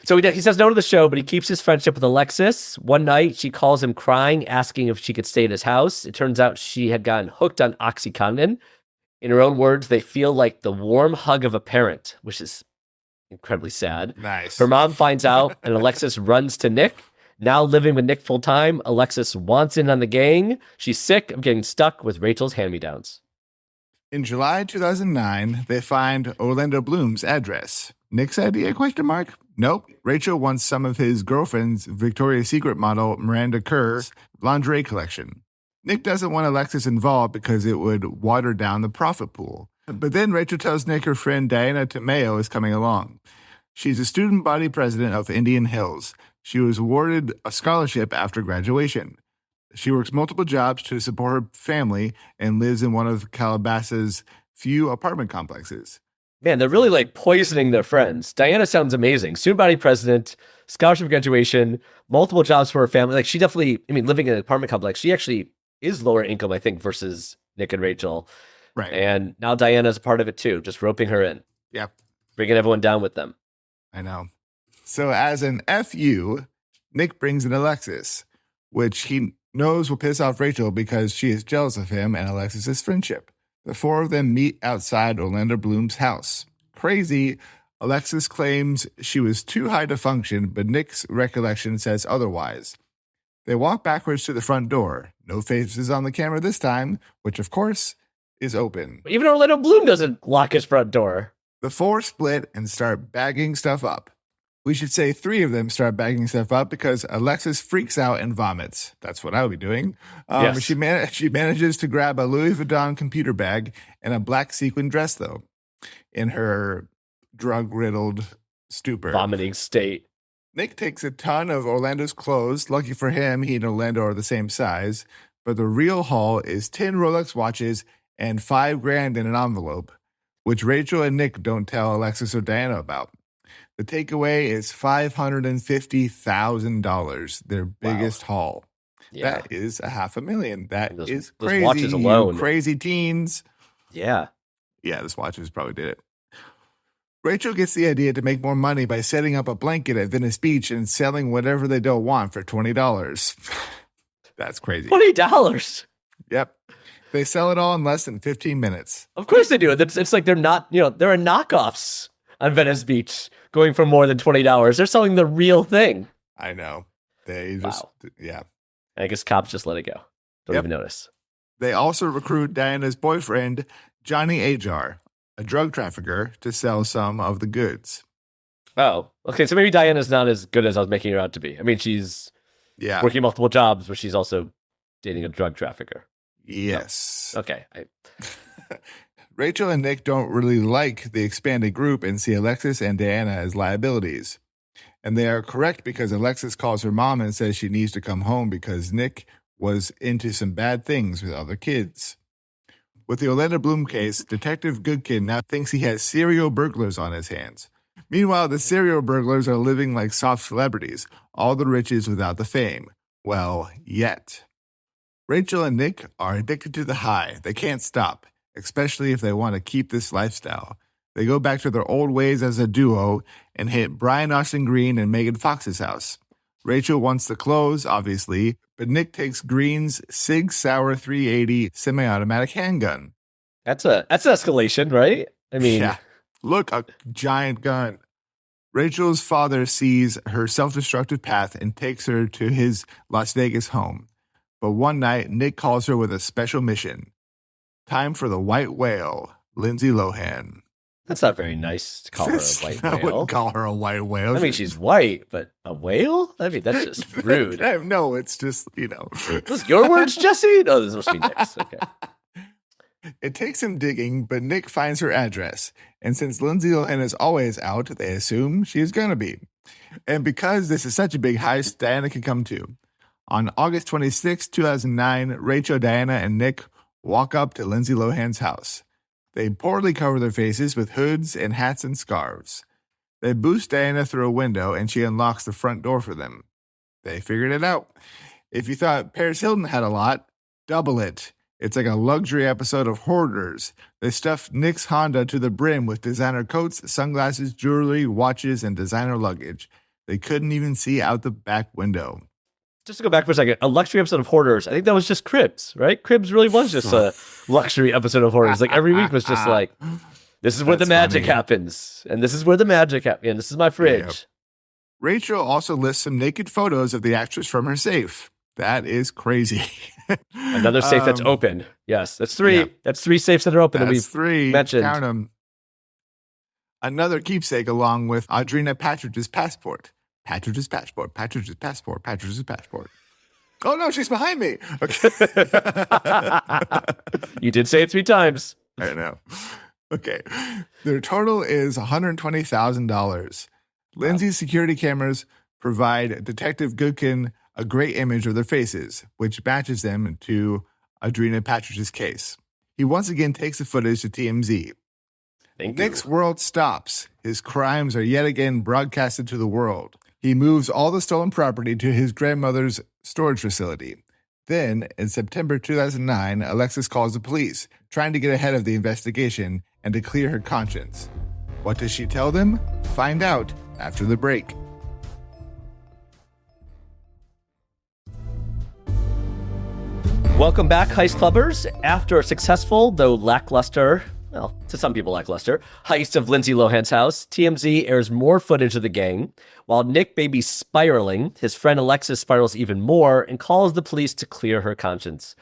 So he says no to the show, but he keeps his friendship with Alexis. One night, she calls him crying, asking if she could stay at his house. It turns out she had gotten hooked on OxyContin. In her own words, they feel like the warm hug of a parent, which is incredibly sad. Nice. Her mom finds out, and Alexis runs to Nick. Now living with Nick full time, Alexis wants in on the gang. She's sick of getting stuck with Rachel's hand-me-downs. In July 2009, they find Orlando Bloom's address. Nick's idea, question mark? Nope. Rachel wants some of his girlfriend's Victoria's Secret model Miranda Kerr's lingerie collection. Nick doesn't want Alexis involved because it would water down the profit pool. But then Rachel tells Nick her friend Diana Tomeo is coming along. She's a student body president of Indian Hills. She was awarded a scholarship after graduation. She works multiple jobs to support her family and lives in one of Calabasas's few apartment complexes. Man, they're really like poisoning their friends. Diana sounds amazing. Student body president, scholarship graduation, multiple jobs for her family. Like she definitely, living in an apartment complex, she actually is lower income, I think, versus Nick and Rachel. Right. And now Diana's a part of it too, just roping her in. Yep. Bringing everyone down with them. I know. So as an FU, Nick brings in Alexis, which he knows will piss off Rachel because she is jealous of him and Alexis's friendship. The four of them meet outside Orlando Bloom's house. Crazy, Alexis claims she was too high to function, but Nick's recollection says otherwise. They walk backwards to the front door. No faces on the camera this time, which of course is open. Even Orlando Bloom doesn't lock his front door. The four split and start bagging stuff up. We should say three of them start bagging stuff up because Alexis freaks out and vomits. That's what I would be doing. Yes. She manages to grab a Louis Vuitton computer bag and a black sequin dress, though, in her drug-riddled stupor. Vomiting state. Nick takes a ton of Orlando's clothes. Lucky for him, he and Orlando are the same size. But the real haul is 10 Rolex watches and $5,000 in an envelope, which Rachel and Nick don't tell Alexis or Diana about. The takeaway is $550,000, their biggest haul. Yeah. That is $500,000. That is those crazy. watches alone. You crazy teens. Yeah. Yeah, those watches probably did it. Rachel gets the idea to make more money by setting up a blanket at Venice Beach and selling whatever they don't want for $20. That's crazy. $20. Yep. They sell it all in less than 15 minutes. Of course they do. It's like they're not, there are knockoffs on Venice Beach going for more than $20. They're selling the real thing. I know. They just, yeah. I guess cops just let it go. Don't even notice. They also recruit Diana's boyfriend, Johnny Ajar, a drug trafficker, to sell some of the goods. Oh, okay. So maybe Diana's not as good as I was making her out to be. I mean, she's Yeah. working multiple jobs, but she's also dating a drug trafficker. Yes. Okay. Rachel and Nick don't really like the expanded group and see Alexis and Diana as liabilities. And they are correct because Alexis calls her mom and says she needs to come home because Nick was into some bad things with other kids. With the Orlando Bloom case, Detective Goodkin now thinks he has serial burglars on his hands. Meanwhile, the serial burglars are living like soft celebrities, all the riches without the fame. Well, yet. Rachel and Nick are addicted to the high. They can't stop, especially if they want to keep this lifestyle. They go back to their old ways as a duo and hit Brian Austin Green and Megan Fox's house. Rachel wants the clothes, obviously, but Nick takes Green's Sig Sauer 380 semi-automatic handgun. That's an escalation, right? I mean, Yeah, look, a giant gun. Rachel's father sees her self-destructive path and takes her to his Las Vegas home. But one night, Nick calls her with a special mission. Time for the white whale, Lindsay Lohan. that's not very nice to call her a white I whale. wouldn't call her a white whale. I mean, she's white, but a whale? I mean, that's just rude. No, it's just, you know. Those your words, Jesse? No, this must be Nick's. Okay. It takes him digging, but Nick finds her address. And since Lindsay Lohan is always out, they assume she's going to be. And because this is such a big heist, Diana can come too. On August 26, 2009, Rachel, Diana, and Nick walk up to Lindsay Lohan's house. They poorly cover their faces with hoods and hats and scarves. They boost Diana through a window, and she unlocks the front door for them. They figured it out. If you thought Paris Hilton had a lot, double it. It's like a luxury episode of Hoarders. They stuffed Nick's Honda to the brim with designer coats, sunglasses, jewelry, watches, and designer luggage. They couldn't even see out the back window. Just to go back for a second, a luxury episode of Hoarders. I think that was just Cribs, right? Cribs really was just a luxury episode of Hoarders. Like every week was just like, this is where the magic happens. And this is where the magic happens. And this is my fridge. Yep. Rachel also lists some naked photos of the actress from her safe. That is crazy. Another safe that's open. Yes, that's three. Yeah. That's three safes that are open. That's that we've three. mentioned. Count them. Another keepsake along with Audrina Patridge's passport. Patridge's passport. Patridge's passport. Patridge's passport. Oh no, she's behind me. Okay. You did say it 3 times. I know. Okay. Their total is $120,000. Lindsay's security cameras provide Detective Goodkin a great image of their faces, which matches them to Audrina Patridge's case. He once again takes the footage to TMZ. Nick's world stops. His crimes are yet again broadcasted to the world. He moves all the stolen property to his grandmother's storage facility. Then, in September 2009, Alexis calls the police, trying to get ahead of the investigation and to clear her conscience. What does she tell them? Find out after the break. Welcome back, Heist Clubbers. After a successful, though lackluster, well, to some people lackluster, heist of Lindsay Lohan's house, TMZ airs more footage of the gang. While Nick may be spiraling, his friend Alexis spirals even more and calls the police to clear her conscience.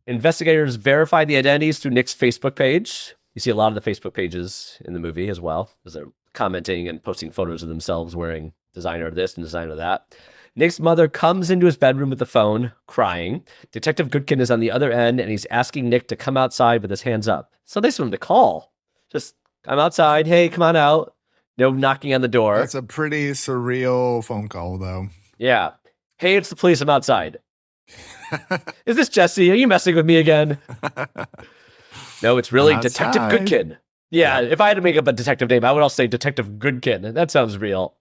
Investigators verify the identities through Nick's Facebook page. You see a lot of the Facebook pages in the movie as well, as they're commenting and posting photos of themselves wearing designer this and designer that. Nick's mother comes into his bedroom with the phone, crying. Detective Goodkin is on the other end, and he's asking Nick to come outside with his hands up. So nice of him to call. Just, I'm outside. Hey, come on out. No knocking on the door. That's a pretty surreal phone call, though. Yeah. Hey, it's the police. I'm outside. Is this Jesse? Are you messing with me again? No, it's really Detective Goodkin. Yeah, if I had to make up a detective name, I would also say Detective Goodkin. That sounds real.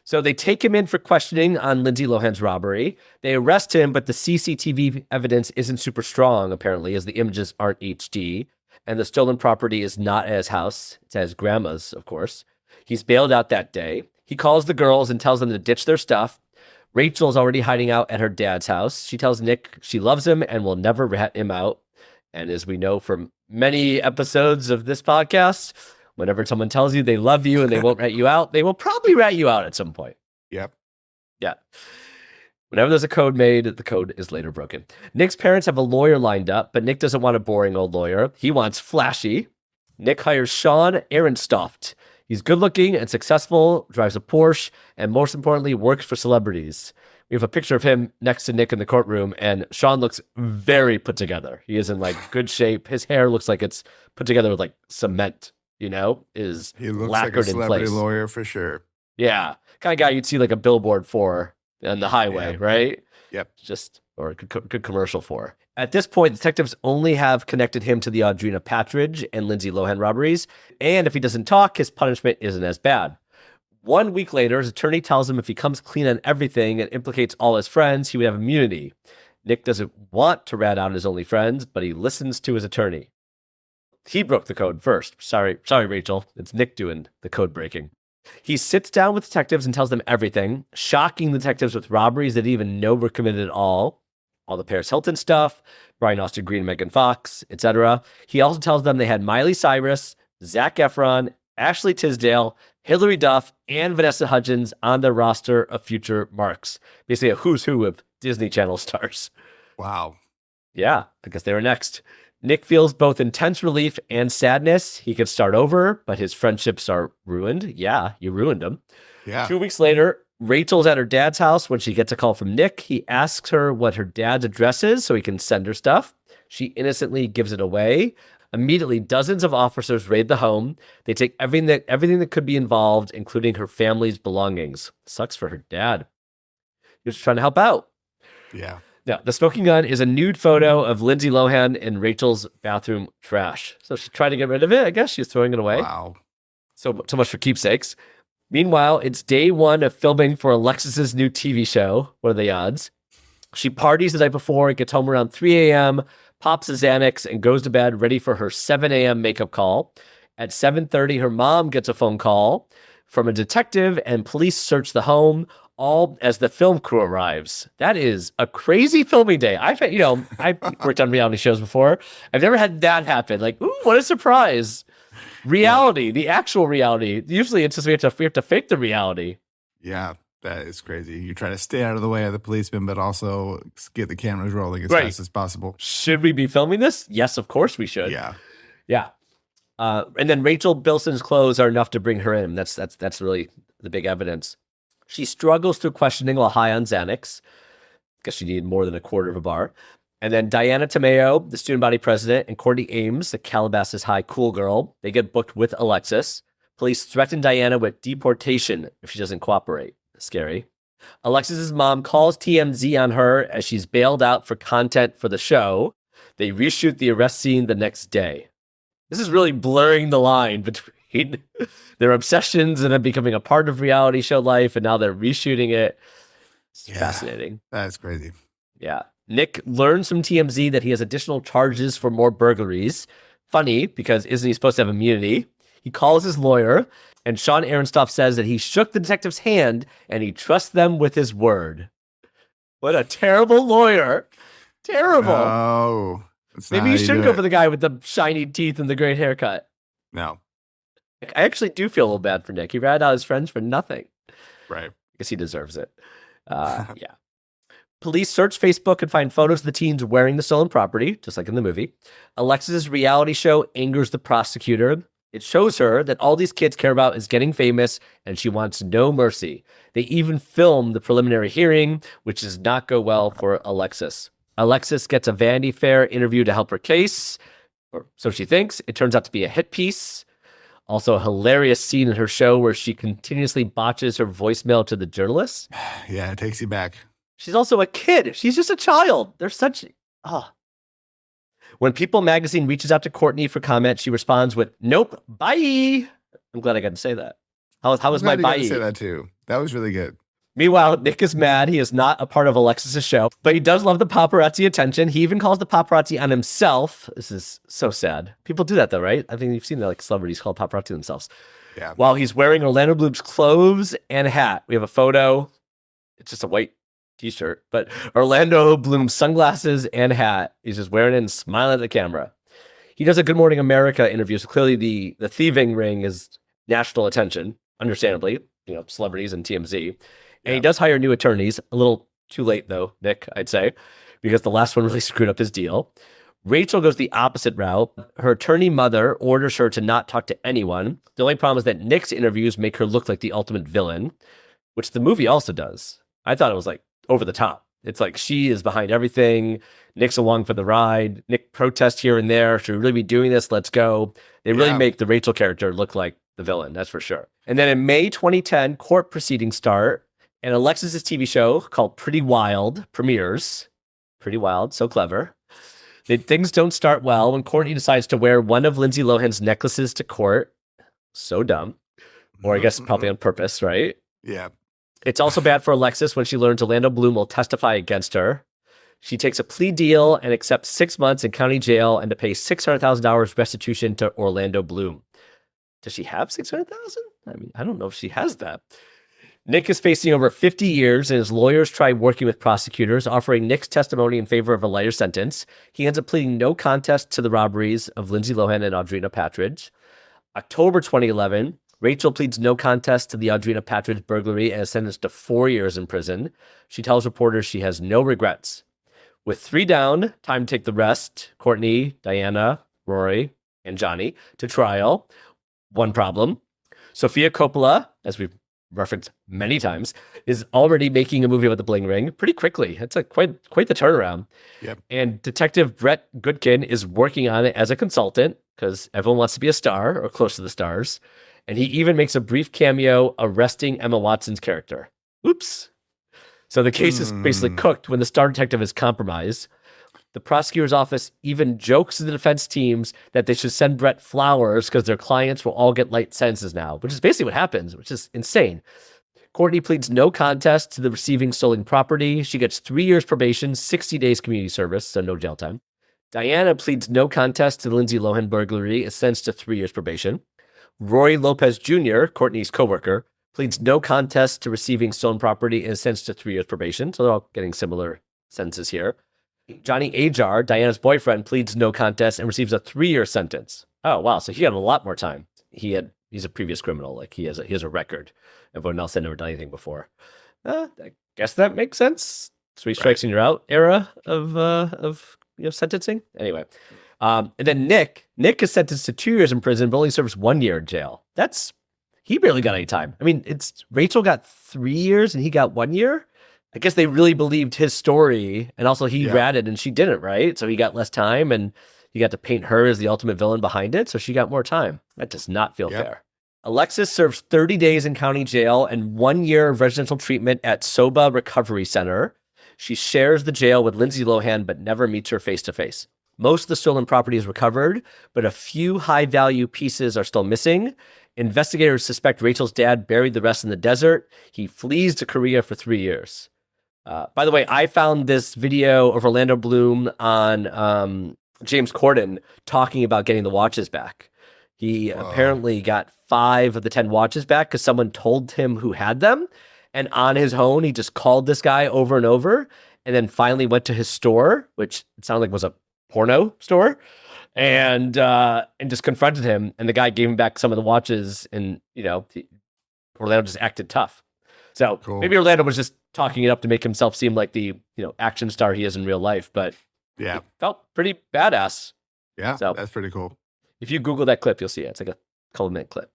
So they take him in for questioning on Lindsay Lohan's robbery. They arrest him, but the CCTV evidence isn't super strong, apparently, as the images aren't HD. And the stolen property is not at his house. It's at his grandma's, of course. He's bailed out that day. He calls the girls and tells them to ditch their stuff. Rachel's already hiding out at her dad's house. She tells Nick she loves him and will never rat him out. And as we know from many episodes of this podcast, whenever someone tells you they love you and they won't rat you out, they will probably rat you out at some point. Yep. Yeah. Whenever there's a code made, the code is later broken. Nick's parents have a lawyer lined up, but Nick doesn't want a boring old lawyer. He wants flashy. Nick hires Sean Ehrenstoft. He's good looking and successful, drives a Porsche, and most importantly, works for celebrities. We have a picture of him next to Nick in the courtroom, and Sean looks very put together. He is in like good shape. His hair looks like it's put together with like cement, is He looks like a lacquered in celebrity place. lawyer for sure. Yeah. Kind of guy you'd see like a billboard for on the highway, Yeah. right? Yep. Or a good commercial for. At this point, detectives only have connected him to the Audrina Patridge and Lindsay Lohan robberies. And if he doesn't talk, his punishment isn't as bad. 1 week later, his attorney tells him if he comes clean on everything and implicates all his friends, he would have immunity. Nick doesn't want to rat out his only friends, but he listens to his attorney. He broke the code first. Sorry, Rachel. It's Nick doing the code breaking. He sits down with detectives and tells them everything, shocking the detectives with robberies they didn't even know were committed at all the Paris Hilton stuff, Brian Austin Green, Megan Fox, etc. He also tells them they had Miley Cyrus, Zac Efron, Ashley Tisdale, Hilary Duff, and Vanessa Hudgens on their roster of future marks. Basically a who's who of Disney Channel stars. Wow. Yeah, I guess they were next. Nick feels both intense relief and sadness. He could start over, but his friendships are ruined. Yeah, you ruined them. Yeah. 2 weeks later, Rachel's at her dad's house when she gets a call from Nick. He asks her what her dad's address is so he can send her stuff. She innocently gives it away. Immediately, dozens of officers raid the home. They take everything that could be involved, including her family's belongings. Sucks for her dad. He was trying to help out. Yeah. Now, the smoking gun is a nude photo of Lindsay Lohan in Rachel's bathroom trash. So she tried to get rid of it. I guess she's throwing it away. Wow. So much for keepsakes. Meanwhile, it's day one of filming for Alexis's new TV show. What are the odds? She parties the night before and gets home around 3 a.m., pops a Xanax, and goes to bed ready for her 7 a.m. makeup call. At 7:30, her mom gets a phone call from a detective, and police search the home, all as the film crew arrives. That is a crazy filming day. I've worked on reality shows before. I've never had that happen. Like, ooh, what a surprise. Reality, the actual reality. Usually it's just we have to fake the reality. Yeah, that is crazy. You try to stay out of the way of the policeman, but also get the cameras rolling as Right. fast as possible. Should we be filming this? Yes, of course we should. Yeah. Yeah. And then Rachel Bilson's clothes are enough to bring her in. That's really the big evidence. She struggles through questioning while high on Xanax. Guess she needed more than a quarter of a bar. And then Diana Tomeo, the student body president, and Courtney Ames, the Calabasas High cool girl, they get booked with Alexis. Police threaten Diana with deportation if she doesn't cooperate. Scary. Alexis's mom calls TMZ on her as she's bailed out for content for the show. They reshoot the arrest scene the next day. This is really blurring the line between their obsessions and then becoming a part of reality show life, and now they're reshooting it. It's fascinating. That's crazy. Yeah. Nick learns from TMZ that he has additional charges for more burglaries. Funny, because isn't he supposed to have immunity? He calls his lawyer, and Sean Aronstoff says that he shook the detective's hand and he trusts them with his word. What a terrible lawyer. Terrible. Oh. Maybe you shouldn't go for the guy with the shiny teeth and the great haircut. No. I actually do feel a little bad for Nick. He ratted out his friends for nothing. Right. I guess he deserves it. Yeah. Police search Facebook and find photos of the teens wearing the stolen property, just like in the movie. Alexis's reality show angers the prosecutor. It shows her that all these kids care about is getting famous, and she wants no mercy. They even film the preliminary hearing, which does not go well for Alexis. Alexis gets a Vanity Fair interview to help her case, or so she thinks. It turns out to be a hit piece. Also, a hilarious scene in her show where she continuously botches her voicemail to the journalists. Yeah, it takes you back. She's also a kid. She's just a child. They're such... When People magazine reaches out to Courtney for comment, she responds with, "Nope, bye." I'm glad I got to say that. How was my bye? Say that too. That was really good. Meanwhile, Nick is mad. He is not a part of Alexis's show, but he does love the paparazzi attention. He even calls the paparazzi on himself. This is so sad. People do that though, right? I think you've seen that, like celebrities call paparazzi themselves. Yeah. While he's wearing Orlando Bloom's clothes and hat. We have a photo. It's just a white t-shirt, but Orlando Bloom's sunglasses and hat. He's just wearing it and smiling at the camera. He does a Good Morning America interview, so clearly the Thieving Ring is national attention, understandably, celebrities and TMZ. And he does hire new attorneys. A little too late, though, Nick, I'd say, because the last one really screwed up his deal. Rachel goes the opposite route. Her attorney mother orders her to not talk to anyone. The only problem is that Nick's interviews make her look like the ultimate villain, which the movie also does. I thought it was like over the top. It's like she is behind everything. Nick's along for the ride. Nick protests here and there. Should we really be doing this? Let's go. They really make the Rachel character look like the villain. That's for sure. And then in May 2010, court proceedings start, and Alexis's TV show called Pretty Wild premieres. Pretty Wild, so clever. Things don't start well when Courtney decides to wear one of Lindsay Lohan's necklaces to court. So dumb. Or I guess probably on purpose, right? Yeah. It's also bad for Alexis when she learns Orlando Bloom will testify against her. She takes a plea deal and accepts 6 months in county jail and to pay $600,000 restitution to Orlando Bloom. Does she have $600,000? I mean, I don't know if she has that. Nick is facing over 50 years, and his lawyers try working with prosecutors, offering Nick's testimony in favor of a lighter sentence. He ends up pleading no contest to the robberies of Lindsay Lohan and Audrina Patridge. October 2011, Rachel pleads no contest to the Audrina Patridge burglary and is sentenced to 4 years in prison. She tells reporters she has no regrets. With 3 down, time to take the rest, Courtney, Diana, Rory, and Johnny, to trial. One problem. Sofia Coppola, as we've referenced many times, is already making a movie about the Bling Ring pretty quickly. It's quite the turnaround. Yep. And Detective Brett Goodkin is working on it as a consultant because everyone wants to be a star or close to the stars. And he even makes a brief cameo arresting Emma Watson's character. Oops. So the case is basically cooked when the star detective is compromised. The prosecutor's office even jokes to the defense teams that they should send Brett flowers because their clients will all get light sentences now, which is basically what happens, which is insane. Courtney pleads no contest to the receiving stolen property. She gets 3 years probation, 60 days community service, so no jail time. Diana pleads no contest to the Lindsay Lohan burglary, is sentenced to 3 years probation. Rory Lopez Jr., Courtney's coworker, pleads no contest to receiving stolen property and is sentenced to 3 years probation, so they're all getting similar sentences here. Johnny Ajar, Diana's boyfriend, pleads no contest and receives a 3-year sentence. Oh, wow. So he got a lot more time. He's a previous criminal. Like he has a record. Everyone else had never done anything before. I guess that makes sense. 3 strikes and you're out era of sentencing. Anyway. And then Nick is sentenced to 2 years in prison, but only serves 1 year in jail. He barely got any time. I mean, Rachel got 3 years and he got 1 year. I guess they really believed his story, and also he ratted and she didn't, right? So he got less time, and you got to paint her as the ultimate villain behind it, so she got more time. That does not feel fair. Alexis serves 30 days in county jail and 1 year of residential treatment at Soba Recovery Center. She shares the jail with Lindsay Lohan, but never meets her face-to-face. Most of the stolen property is recovered, but a few high-value pieces are still missing. Investigators suspect Rachel's dad buried the rest in the desert. He flees to Korea for 3 years. By the way, I found this video of Orlando Bloom on James Corden talking about getting the watches back. He apparently got 5 of the 10 watches back because someone told him who had them. And on his own, he just called this guy over and over and then finally went to his store, which it sounded like was a porno store, and just confronted him. And the guy gave him back some of the watches, and, Orlando just acted tough. So maybe Orlando was just talking it up to make himself seem like the action star he is in real life, but he felt pretty badass. Yeah, so that's pretty cool. If you Google that clip, you'll see it. It's like a couple-minute clip.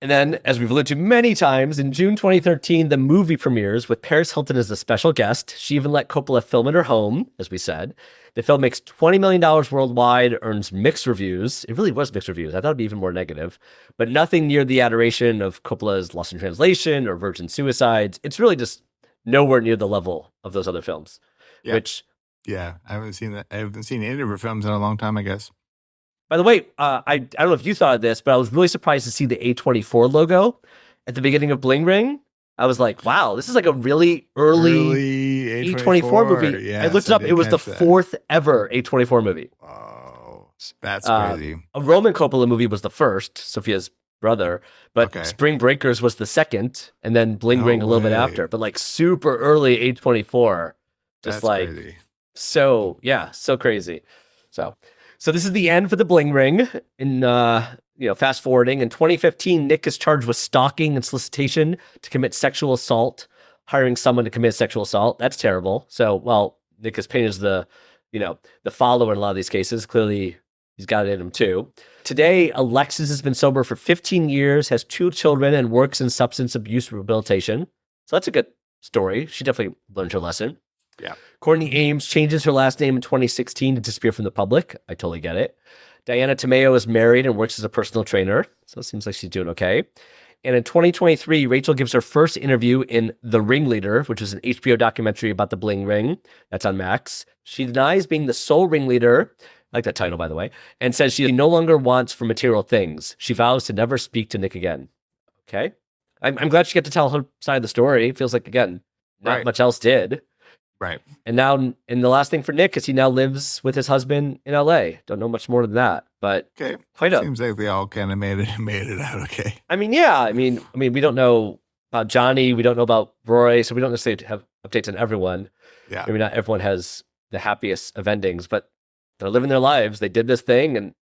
And then, as we've alluded to many times, in June 2013, the movie premieres with Paris Hilton as a special guest. She even let Coppola film in her home, as we said. The film makes $20 million worldwide, earns mixed reviews. It really was mixed reviews. I thought it'd be even more negative, but nothing near the adoration of Coppola's Lost in Translation or Virgin Suicides. It's really just nowhere near the level of those other films. Yeah. I haven't seen that. I haven't seen any of her films in a long time, I guess. By the way, I don't know if you thought of this, but I was really surprised to see the A24 logo at the beginning of Bling Ring. I was like, wow, this is like a really early A24 movie. Yes, I looked it up. It was the 4th ever A24 movie. Oh, that's crazy. A Roman Coppola movie was the first, Sophia's brother, but Spring Breakers was the second, and then Bling Ring a little bit after. But like super early A24. Just that's crazy. So crazy. So this is the end for the Bling Ring. In fast forwarding, in 2015, Nick is charged with stalking and solicitation to commit sexual assault, hiring someone to commit sexual assault. That's terrible. So, Nick is painted as the the follower in a lot of these cases. Clearly, he's got it in him too. Today, Alexis has been sober for 15 years, has 2 children, and works in substance abuse rehabilitation. So that's a good story. She definitely learned her lesson. Yeah. Courtney Ames changes her last name in 2016 to disappear from the public. I totally get it. Diana Tomeo is married and works as a personal trainer. So it seems like she's doing okay. And in 2023, Rachel gives her first interview in The Ringleader, which is an HBO documentary about the Bling Ring. That's on Max. She denies being the sole ringleader, I like that title, by the way, and says she no longer wants for material things. She vows to never speak to Nick again. Okay. I'm glad she got to tell her side of the story. It feels like, again, not much else did. Right. And now, and the last thing for Nick is he now lives with his husband in LA. Don't know much more than that, but okay. Quite up. Seems like they all kind of made it out okay. I mean, yeah. I mean, we don't know about Johnny. We don't know about Roy. So we don't necessarily have updates on everyone. Yeah. Maybe not everyone has the happiest of endings, but they're living their lives. They did this thing. And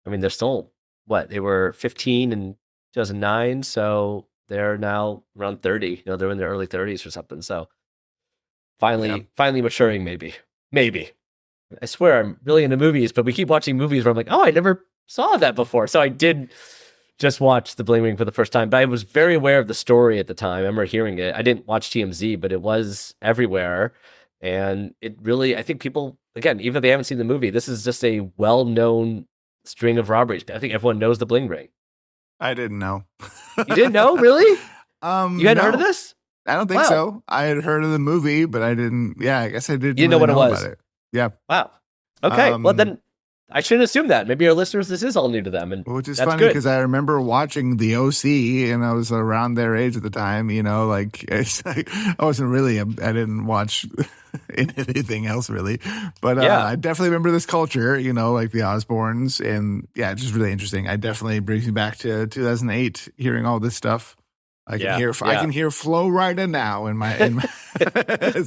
I mean, they're still, they were 15 in 2009. So they're now around 30. They're in their early 30s or something. So finally maturing, maybe. I swear I'm really into movies, but we keep watching movies where I'm like, oh, I never saw that before. So I did just watch The Bling Ring for the first time, but I was very aware of the story at the time. I remember hearing it. I didn't watch TMZ, but it was everywhere. And it really, I think people, again, even if they haven't seen the movie, this is just a well-known string of robberies. I think everyone knows The Bling Ring. I didn't know. You didn't know? Really? You hadn't heard of this? I don't think so. I had heard of the movie, but I didn't. Yeah, I guess I didn't. You didn't know what it was. About it. Yeah. Wow. Okay. Well, then I shouldn't assume that. Maybe our listeners, this is all new to them, and which is that's funny because I remember watching The OC, and I was around their age at the time. It's like I wasn't really. I didn't watch anything else really, but I definitely remember this culture. Like the Osbournes, and it's just really interesting. It definitely brings me back to 2008, hearing all this stuff. I can hear Flo Rida now in my as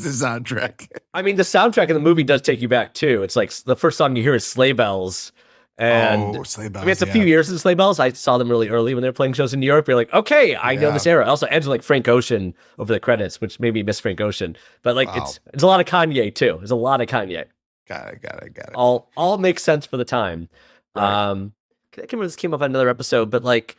the soundtrack. I mean, the soundtrack of the movie does take you back too. It's like the first song you hear is Sleigh Bells. And Sleigh Bells. I mean, it's a few years since Sleigh Bells. I saw them really early when they were playing shows in New York. You're like, okay, I know this era. Also, ends with like Frank Ocean over the credits, which maybe miss Frank Ocean, but like it's a lot of Kanye too. There's a lot of Kanye. Got it. All makes sense for the time. Right. I can't remember if this came up on another episode, but like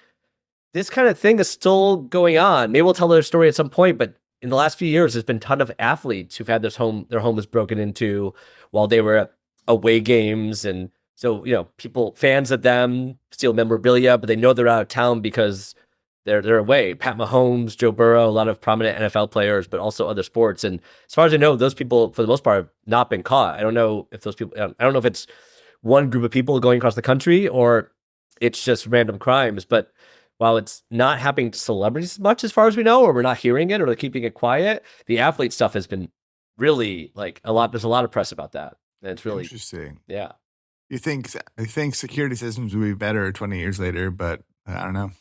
this kind of thing is still going on. Maybe we'll tell their story at some point, but in the last few years, there's been a ton of athletes who've had their home was broken into while they were at away games. And so, people, fans of them steal memorabilia, but they know they're out of town because they're away. Pat Mahomes, Joe Burrow, a lot of prominent NFL players, but also other sports. And as far as I know, those people, for the most part, have not been caught. I don't know if it's one group of people going across the country or it's just random crimes, but while it's not happening to celebrities as much as far as we know, or we're not hearing it, or they're keeping it quiet, the athlete stuff has been really like a lot. There's a lot of press about that. And it's really interesting. Yeah. I think security systems would be better 20 years later, but I don't know.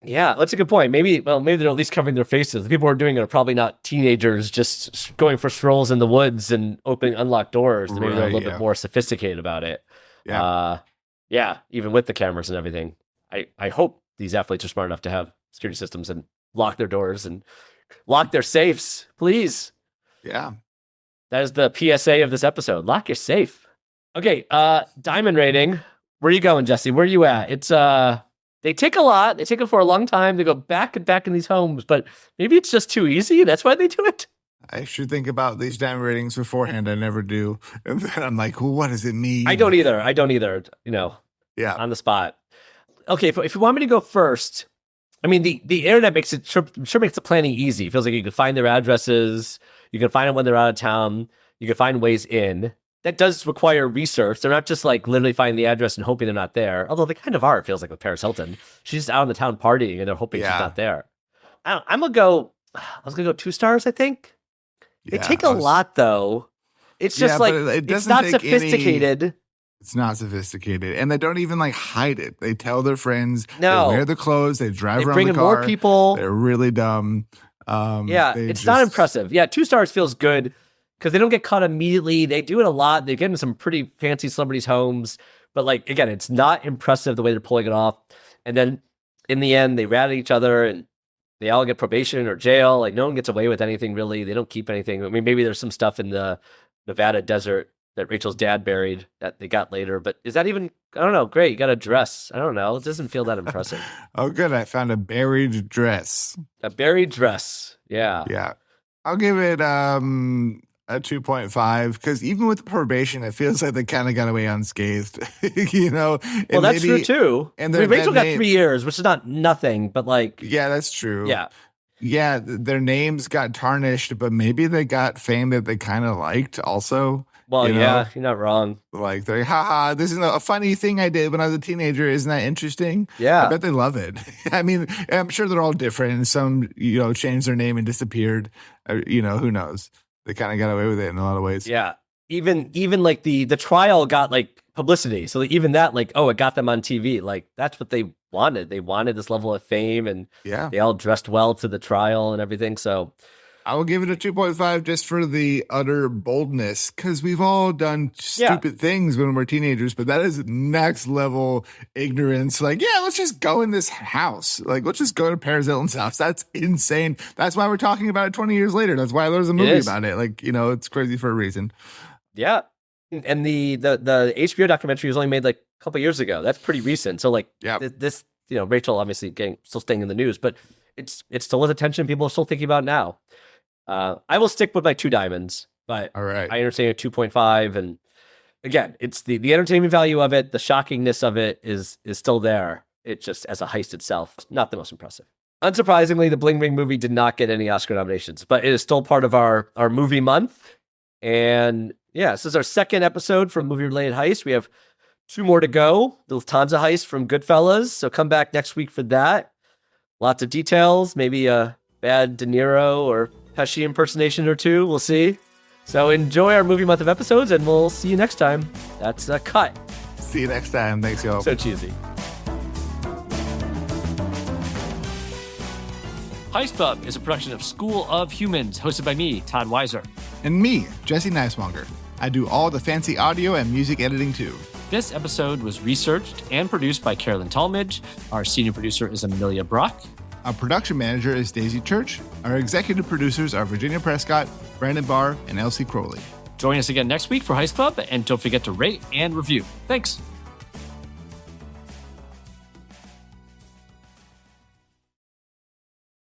Yeah, that's a good point. Maybe they're at least covering their faces. The people who are doing it are probably not teenagers just going for strolls in the woods and opening unlocked doors. Maybe they're a little bit more sophisticated about it. Yeah. Even with the cameras and everything. I hope these athletes are smart enough to have security systems and lock their doors and lock their safes, please. Yeah. That is the PSA of this episode. Lock your safe. Okay, diamond rating. Where are you going, Jesse? Where are you at? It's they take a lot. They take it for a long time. They go back and back in these homes, but maybe it's just too easy. That's why they do it. I should think about these diamond ratings beforehand. I never do. And then I'm like, well, what does it mean? I don't either. Yeah. On the spot. Okay, if you want me to go first, I mean, the internet makes it sure makes the planning easy. It feels like you can find their addresses, you can find them when they're out of town, you can find ways in. That does require research. They're not just like literally finding the address and hoping they're not there, although they kind of are, it feels like with Paris Hilton. She's just out in the town partying and they're hoping she's not there. I was gonna go 2 stars, I think. They take a lot though. It's just like it's not sophisticated. It's not sophisticated. And they don't even like hide it. They tell their friends, no. They wear the clothes, they drive around bring the in car. More people. They're really dumb. It's not impressive. Yeah, 2 stars feels good because they don't get caught immediately. They do it a lot. They get into some pretty fancy celebrities' homes. But like, again, it's not impressive the way they're pulling it off. And then in the end, they rat at each other and they all get probation or jail. Like no one gets away with anything really. They don't keep anything. I mean, maybe there's some stuff in the Nevada desert that Rachel's dad buried that they got later. But is that even, I don't know, great. You got a dress. I don't know. It doesn't feel that impressive. Oh, good. I found a buried dress. A buried dress. Yeah. Yeah. I'll give it a 2.5 because even with the probation, it feels like they kind of got away unscathed. Well, that's true too. And I mean, Rachel got 3 years, which is not nothing, but like. Yeah, that's true. Yeah. Yeah, their names got tarnished, but maybe they got fame that they kind of liked also. Well, yeah, you're not wrong. Like, they're like, haha, this is a funny thing I did when I was a teenager. Isn't that interesting? Yeah. I bet they love it. I mean, I'm sure they're all different. And some, changed their name and disappeared. Who knows? They kind of got away with it in a lot of ways. Yeah. Even like the trial got like publicity. So even that, like, it got them on TV. Like, that's what they wanted. They wanted this level of fame, and they all dressed well to the trial and everything. So I will give it a 2.5 just for the utter boldness, because we've all done stupid things when we're teenagers, but that is next level ignorance. Like, let's just go in this house. Like, let's just go to Paris Hilton's house. That's insane. That's why we're talking about it 20 years later. That's why there's a movie about it. Like, it's crazy for a reason. Yeah. And the HBO documentary was only made like a couple years ago. That's pretty recent. So like this, Rachel obviously still staying in the news, but it's still with attention. People are still thinking about it now. I will stick with my 2 diamonds, but all right. I understand a 2.5. And again, it's the entertainment value of it. The shockingness of it is still there. It just, as a heist itself, not the most impressive. Unsurprisingly, the Bling Ring movie did not get any Oscar nominations, but it is still part of our movie month. And this is our second episode from Movie Related Heist. We have 2 more to go. The Lufthansa heist from Goodfellas. So come back next week for that. Lots of details, maybe a bad De Niro or Pesci impersonation or 2. We'll see. So enjoy our movie month of episodes, and we'll see you next time. That's a cut. See you next time. Thanks, y'all. So cheesy. Heist Club is a production of School of Humans, hosted by me, Todd Weiser. And me, Jesse Nicemonger. I do all the fancy audio and music editing too. This episode was researched and produced by Carolyn Talmadge. Our senior producer is Amelia Brock. Our production manager is Daisy Church. Our executive producers are Virginia Prescott, Brandon Barr, and Elsie Crowley. Join us again next week for Heist Club, and don't forget to rate and review. Thanks.